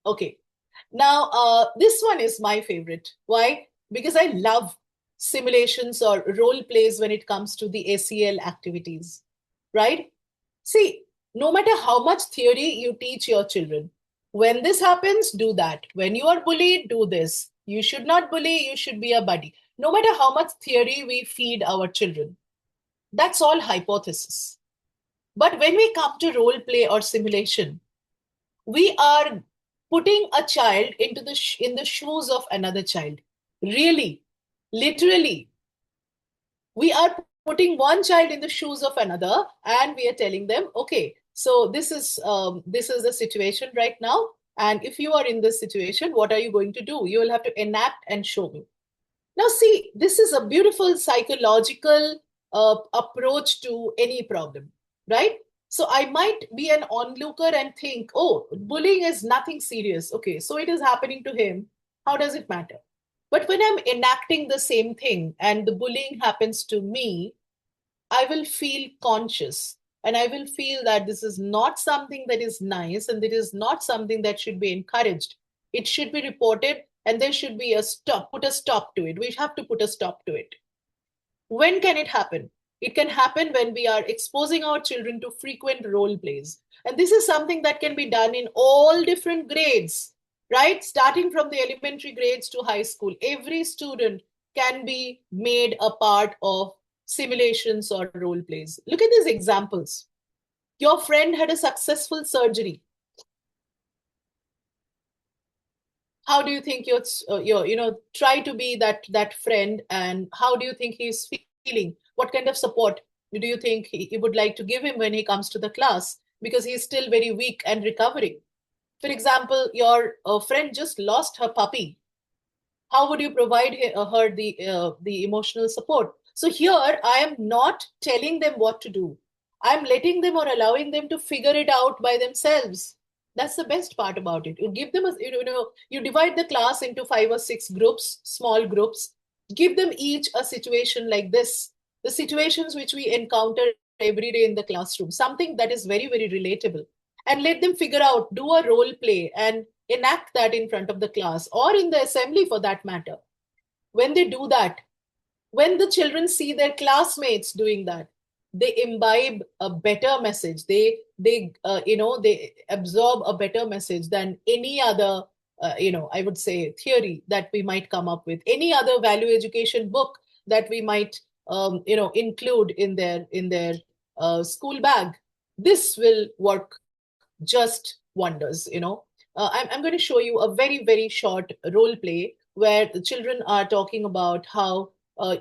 Okay. Now, this one is my favorite. Why? Because I love simulations or role plays when it comes to the ACL activities, right? See, no matter how much theory you teach your children, when this happens, do that. When you are bullied, do this. You should not bully, you should be a buddy. No matter how much theory we feed our children, that's all hypothesis. But when we come to role play or simulation, we are putting a child into in the shoes of another child. Really, literally, we are putting one child in the shoes of another, and we are telling them, okay, so this is the situation right now, and if you are in this situation, what are you going to do? You will have to enact and show me. Now, see, this is a beautiful psychological approach to any problem, right? So I might be an onlooker and think, oh, bullying is nothing serious. Okay, so it is happening to him. How does it matter? But when I'm enacting the same thing and the bullying happens to me, I will feel conscious and I will feel that this is not something that is nice and it is not something that should be encouraged. It should be reported and there should be a stop, put a stop to it. We have to put a stop to it. When can it happen? It can happen when we are exposing our children to frequent role plays. And this is something that can be done in all different grades, right? Starting from the elementary grades to high school. Every student can be made a part of simulations or role plays. Look at these examples. Your friend had a successful surgery. How do you think try to be that friend, and how do you think he's feeling? What kind of support do you think he would like to give him when he comes to the class? Because he's still very weak and recovering. For example, your friend just lost her puppy. How would you provide her the emotional support? So here, I am not telling them what to do. I'm letting them or allowing them to figure it out by themselves. That's the best part about it. You give them you divide the class into 5 or 6 groups, small groups. Give them each a situation like this. The situations which we encounter every day in the classroom, something that is very, very relatable. And let them figure out, do a role play and enact that in front of the class or in the assembly for that matter. When they do that, when the children see their classmates doing that, they imbibe a better message. They absorb a better message than any other, I would say, theory that we might come up with, any other value education book that we might, include in their school bag. This will work just wonders. I'm going to show you a very, very short role play where the children are talking about how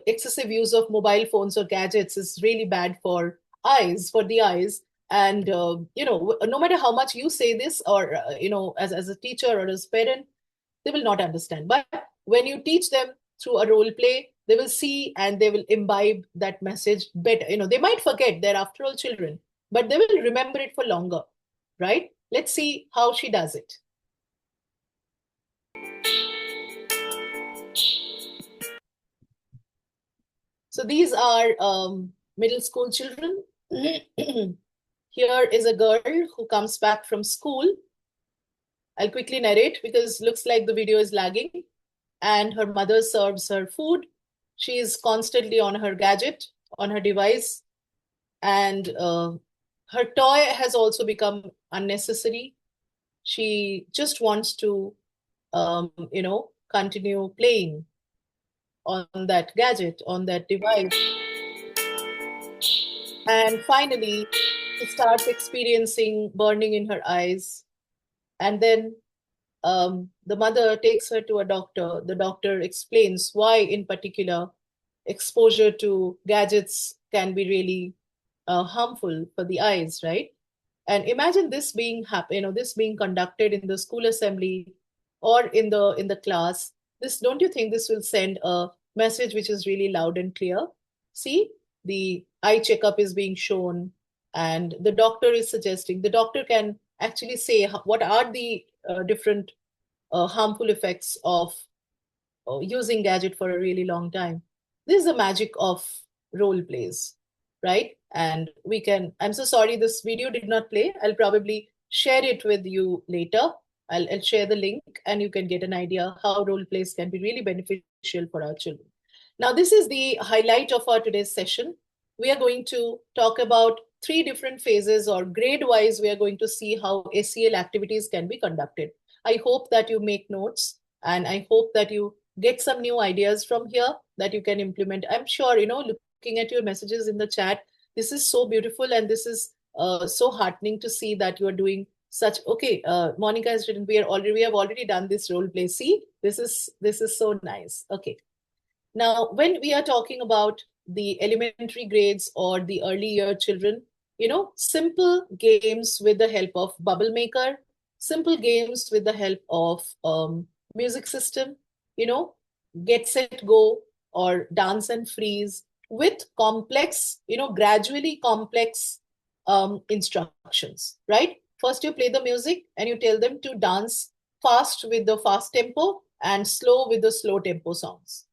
excessive use of mobile phones or gadgets is really bad for the eyes. And, no matter how much you say this or, as a teacher or as a parent, they will not understand. But when you teach them through a role play, they will see and they will imbibe that message better. They might forget, they're after all children, but they will remember it for longer, right? Let's see how she does it. So these are middle school children. Here is a girl who comes back from school I'll quickly narrate because looks like the video is lagging. And her mother serves her food. She is constantly on her gadget, on her device, and her toy has also become unnecessary. She just wants to, continue playing on that gadget, on that device. And finally, she starts experiencing burning in her eyes. And then the mother takes her to a doctor. The doctor explains why, in particular, exposure to gadgets can be really harmful for the eyes, right? And imagine this being this being conducted in the school assembly or in the class. This, don't you think this will send a message which is really loud and clear? See, the eye checkup is being shown, and the doctor is suggesting. The doctor can actually say what are the different harmful effects of using gadget for a really long time. This is the magic of role plays, right? And I'm so sorry this video did not play. I'll probably share it with you later. I'll share the link and you can get an idea how role plays can be really beneficial for our children. Now, this is the highlight of our today's session. We are going to talk about 3 different phases, or grade-wise, we are going to see how SEL activities can be conducted. I hope that you make notes, and I hope that you get some new ideas from here that you can implement. I'm sure, looking at your messages in the chat, this is so beautiful, and this is so heartening to see that you are doing such. Okay, Monica has written, we have already done this role play. See, this is so nice. Okay. Now, when we are talking about the elementary grades or the early year children, simple games with the help of Bubble Maker, simple games with the help of music system, Get Set Go or Dance and Freeze, with complex, gradually complex instructions, right? First, you play the music and you tell them to dance fast with the fast tempo and slow with the slow tempo songs.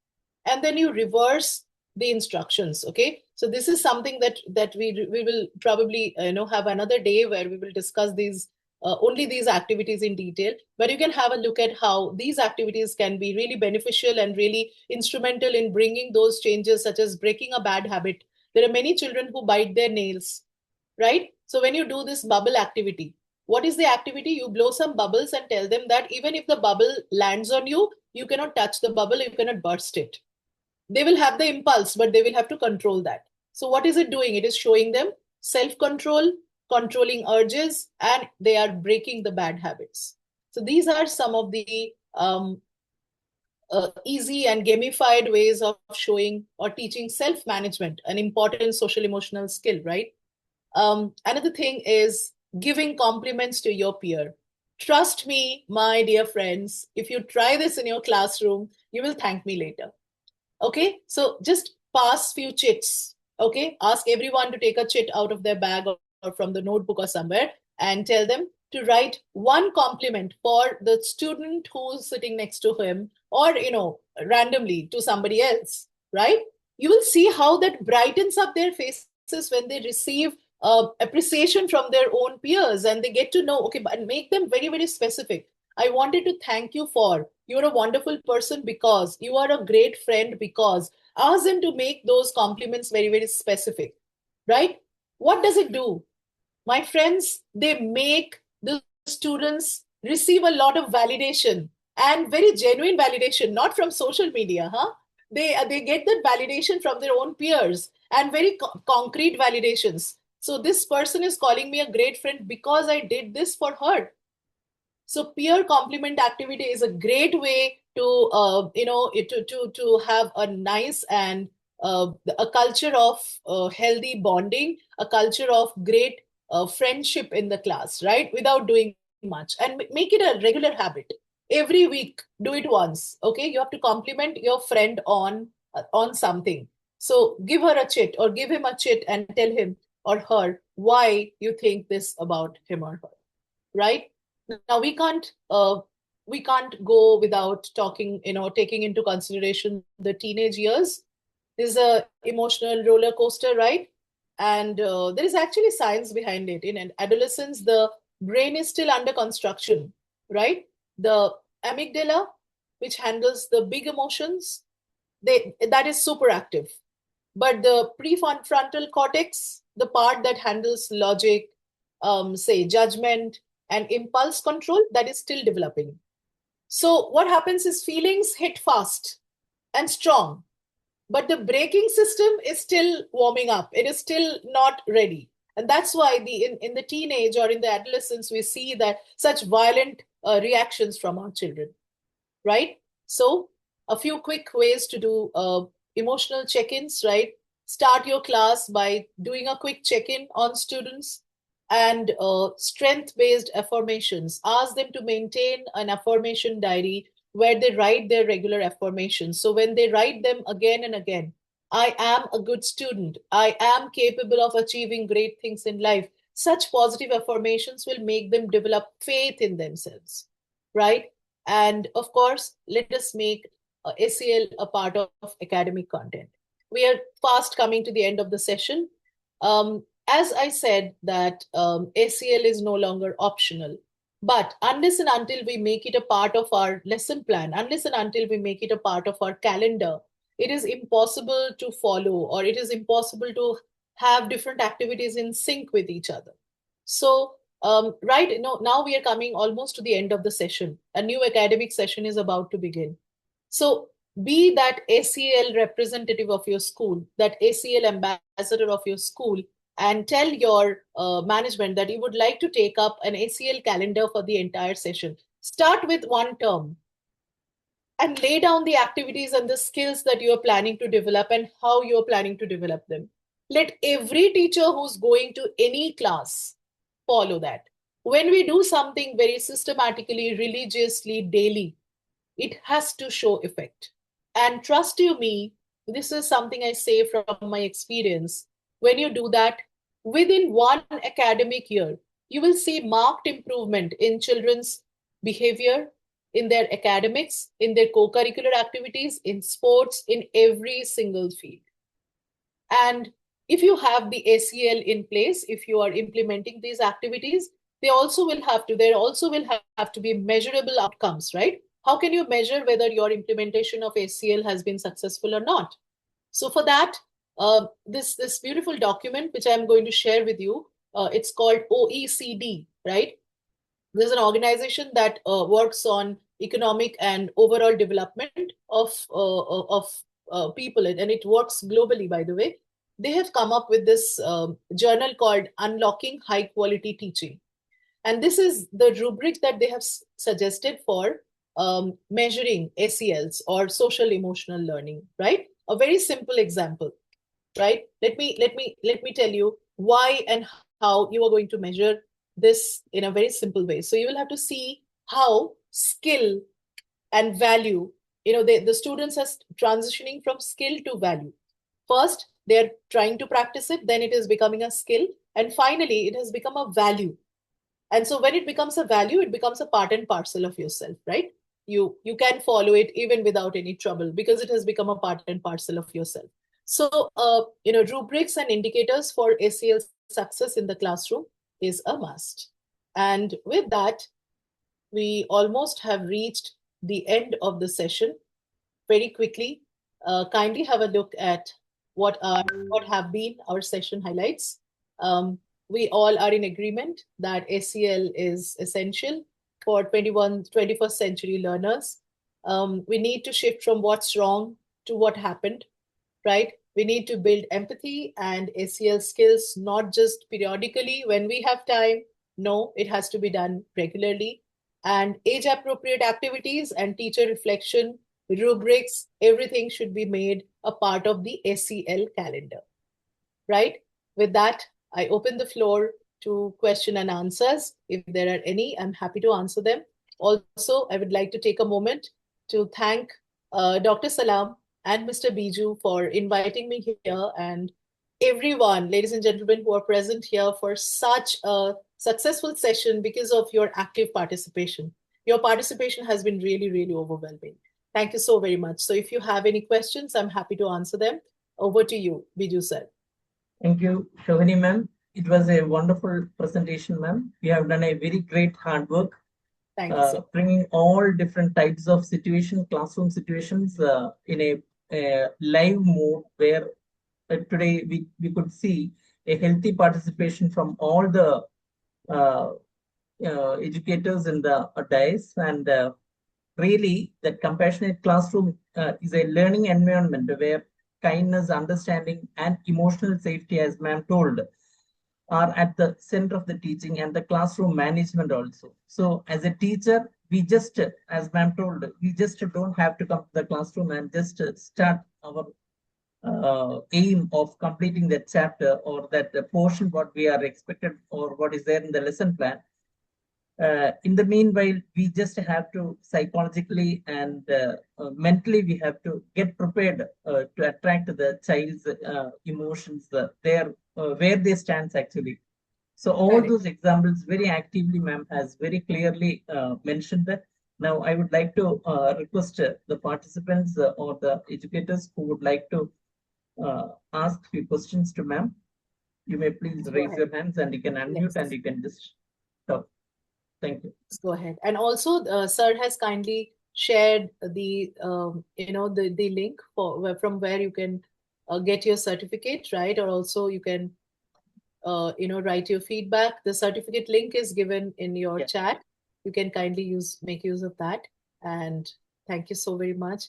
And then you reverse the instructions, okay? So this is something that we will probably have another day where we will discuss these only these activities in detail, but you can have a look at how these activities can be really beneficial and really instrumental in bringing those changes, such as breaking a bad habit. There are many children who bite their nails, right? So when you do this bubble activity, what is the activity? You blow some bubbles and tell them that even if the bubble lands on you, you cannot touch the bubble, you cannot burst it. They will have the impulse, but they will have to control that. So what is it doing? It is showing them self-control, controlling urges, and they are breaking the bad habits. So these are some of the easy and gamified ways of showing or teaching self-management, an important social emotional skill, right? Another thing is giving compliments to your peer. Trust me, my dear friends, if you try this in your classroom, you will thank me later. Okay, so just pass few chits. Okay, ask everyone to take a chit out of their bag or from the notebook or somewhere and tell them to write one compliment for the student who's sitting next to him, or randomly to somebody else, right? You will see how that brightens up their faces when they receive appreciation from their own peers, and they get to know, okay, but make them very, very specific. I wanted to thank you for, you're a wonderful person because, you are a great friend because. Ask them to make those compliments very, very specific, right? What does it do? My friends, they make the students receive a lot of validation, and very genuine validation, not from social media, huh? They get that validation from their own peers, and very concrete validations. So this person is calling me a great friend because I did this for her. So peer compliment activity is a great way to to have a nice and a culture of healthy bonding, a culture of great friendship in the class, right? Without doing much, and make it a regular habit. Every week, do it once. Okay, you have to compliment your friend on something. So give her a chit or give him a chit and tell him or her why you think this about him or her, right? Now we can't go without talking, taking into consideration the teenage years. This is a emotional roller coaster, right? And there is actually science behind it. In adolescence, the brain is still under construction. right? The amygdala, which handles the big emotions, that is super active. But the prefrontal cortex, the part that handles logic, say judgment and impulse control, that is still developing. So what happens is feelings hit fast and strong, but the braking system is still warming up. It is still not ready. And that's why in the teenage or in the adolescence, we see that such violent reactions from our children, right? So a few quick ways to do emotional check-ins, right? Start your class by doing a quick check-in on students and strength-based affirmations. Ask them to maintain an affirmation diary where they write their regular affirmations. So when they write them again and again, I am a good student, I am capable of achieving great things in life, such positive affirmations will make them develop faith in themselves, right? And of course, let us make ACL a part of academic content. We are fast coming to the end of the session. As I said that ACL is no longer optional, but unless and until we make it a part of our lesson plan, unless and until we make it a part of our calendar, it is impossible to follow, or it is impossible to have different activities in sync with each other. So right now we are coming almost to the end of the session. A new academic session is about to begin. So be that ACL representative of your school, that ACL ambassador of your school, and tell your management that you would like to take up an ACL calendar for the entire session. Start with one term and lay down the activities and the skills that you are planning to develop and how you are planning to develop them. Let every teacher who's going to any class follow that. When we do something very systematically, religiously, daily, it has to show effect. And trust you me, this is something I say from my experience. When you do that, within one academic year, you will see marked improvement in children's behavior, in their academics, in their co-curricular activities, in sports, in every single field. And if you have the ACL in place, if you are implementing these activities, there also will have to be measurable outcomes, right? How can you measure whether your implementation of ACL has been successful or not? So for that, this beautiful document, which I'm going to share with you, it's called OECD, right? There's an organization that works on economic and overall development of people, and it works globally, by the way. They have come up with this journal called Unlocking High Quality Teaching. And this is the rubric that they have suggested for measuring ACLs or social emotional learning, right? A very simple example, right? Let me tell you why and how you are going to measure this in a very simple way. So you will have to see how skill and value, the students are transitioning from skill to value. First, they're trying to practice it, then it is becoming a skill, and finally it has become a value. And so when it becomes a value, it becomes a part and parcel of yourself, right? You can follow it even without any trouble because it has become a part and parcel of yourself. So, rubrics and indicators for ACL success in the classroom is a must. And with that, we almost have reached the end of the session. Very quickly, kindly have a look at what have been our session highlights. We all are in agreement that ACL is essential for 21st century learners. We need to shift from what's wrong to what happened, right? We need to build empathy and ACL skills, not just periodically when we have time. No, it has to be done regularly. And age-appropriate activities and teacher reflection, rubrics, everything should be made a part of the ACL calendar, right? With that, I open the floor to question and answers. If there are any, I'm happy to answer them. Also, I would like to take a moment to thank Dr. Salam and Mr. Biju for inviting me here, and everyone, ladies and gentlemen, who are present here for such a successful session because of your active participation. Your participation has been really, really overwhelming. Thank you so very much. So if you have any questions, I'm happy to answer them. Over to you, Biju sir. Thank you, Shohini ma'am. It was a wonderful presentation, ma'am. You have done a very great hard work Thank you so bringing all different types of classroom situations in a live mode where today we could see a healthy participation from all the uh, educators in the dais, and really that compassionate classroom is a learning environment where kindness, understanding, and emotional safety, as ma'am told, are at the center of the teaching and the classroom management also. So as a teacher, we just, as ma'am told, we just don't have to come to the classroom and just start our aim of completing that chapter or that portion what we are expected or what is there in the lesson plan. In the meanwhile, we just have to psychologically and mentally, we have to get prepared to attract the child's emotions, where they stand actually. So all Correct. those examples very actively, ma'am has very clearly mentioned that. Now, I would like to request the participants or the educators who would like to ask few questions to ma'am. You may please Go raise ahead. your hands and you can unmute Yes. and you can just talk. Thank you. Let's go ahead. And also, sir has kindly shared the the link for from where you can get your certificate, right? Or also you can write your feedback. The certificate link is given in your Yeah. chat. You can kindly make use of that. And thank you so very much.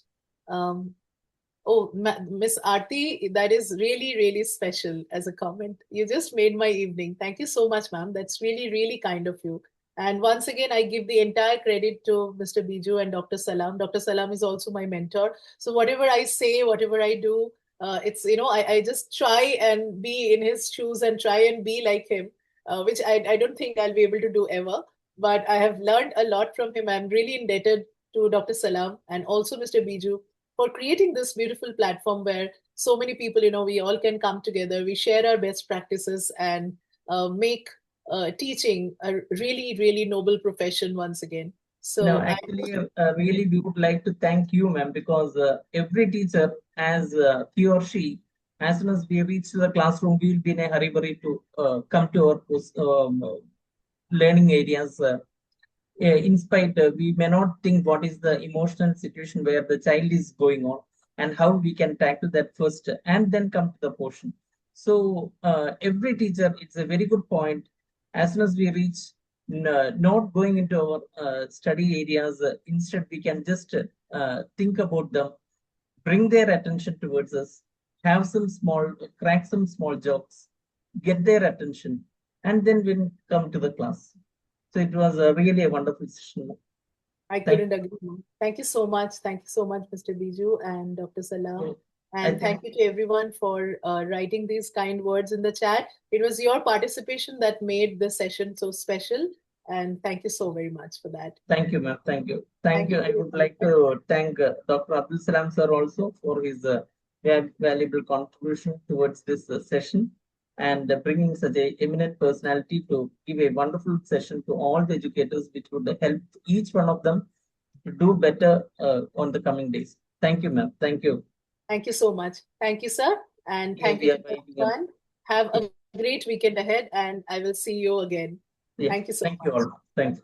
Oh, Miss Aarti, that is really, really special as a comment. You just made my evening. Thank you so much, ma'am. That's really, really kind of you. And once again, I give the entire credit to Mr. Biju and Dr. Salam. Dr. Salam is also my mentor. So whatever I say, whatever I do, it's, I just try and be in his shoes and try and be like him, which I don't think I'll be able to do ever. But I have learned a lot from him. I'm really indebted to Dr. Salam and also Mr. Biju for creating this beautiful platform where so many people, we all can come together, we share our best practices and make teaching a really, really noble profession once again. No, So actually, really, we would like to thank you, ma'am, because every teacher, as he or she, as soon as we reach the classroom, we will be in a hurry to come to our learning areas. In spite, we may not think what is the emotional situation where the child is going on and how we can tackle that first and then come to the portion. So every teacher, it's a very good point. As soon as we reach, not going into our study areas, instead we can just think about them, bring their attention towards us, have some crack some small jokes, get their attention, and then we'll come to the class. So it was really a wonderful session. I couldn't agree more. Thank you so much. Thank you so much, Mr. Biju and Dr. Salam. And thank you to everyone for writing these kind words in the chat. It was your participation that made the session so special. And thank you so very much for that. Thank you, ma'am. Thank you. Thank you. I would like to thank Dr. Abdul Salam sir also for his valuable contribution towards this session and bringing such a eminent personality to give a wonderful session to all the educators, which would help each one of them to do better on the coming days. Thank you, ma'am. Thank you. Thank you so much. Thank you, sir. And thank you to everyone. Have a great weekend ahead, and I will see you again. Thank you so much. Thank you all. Thanks.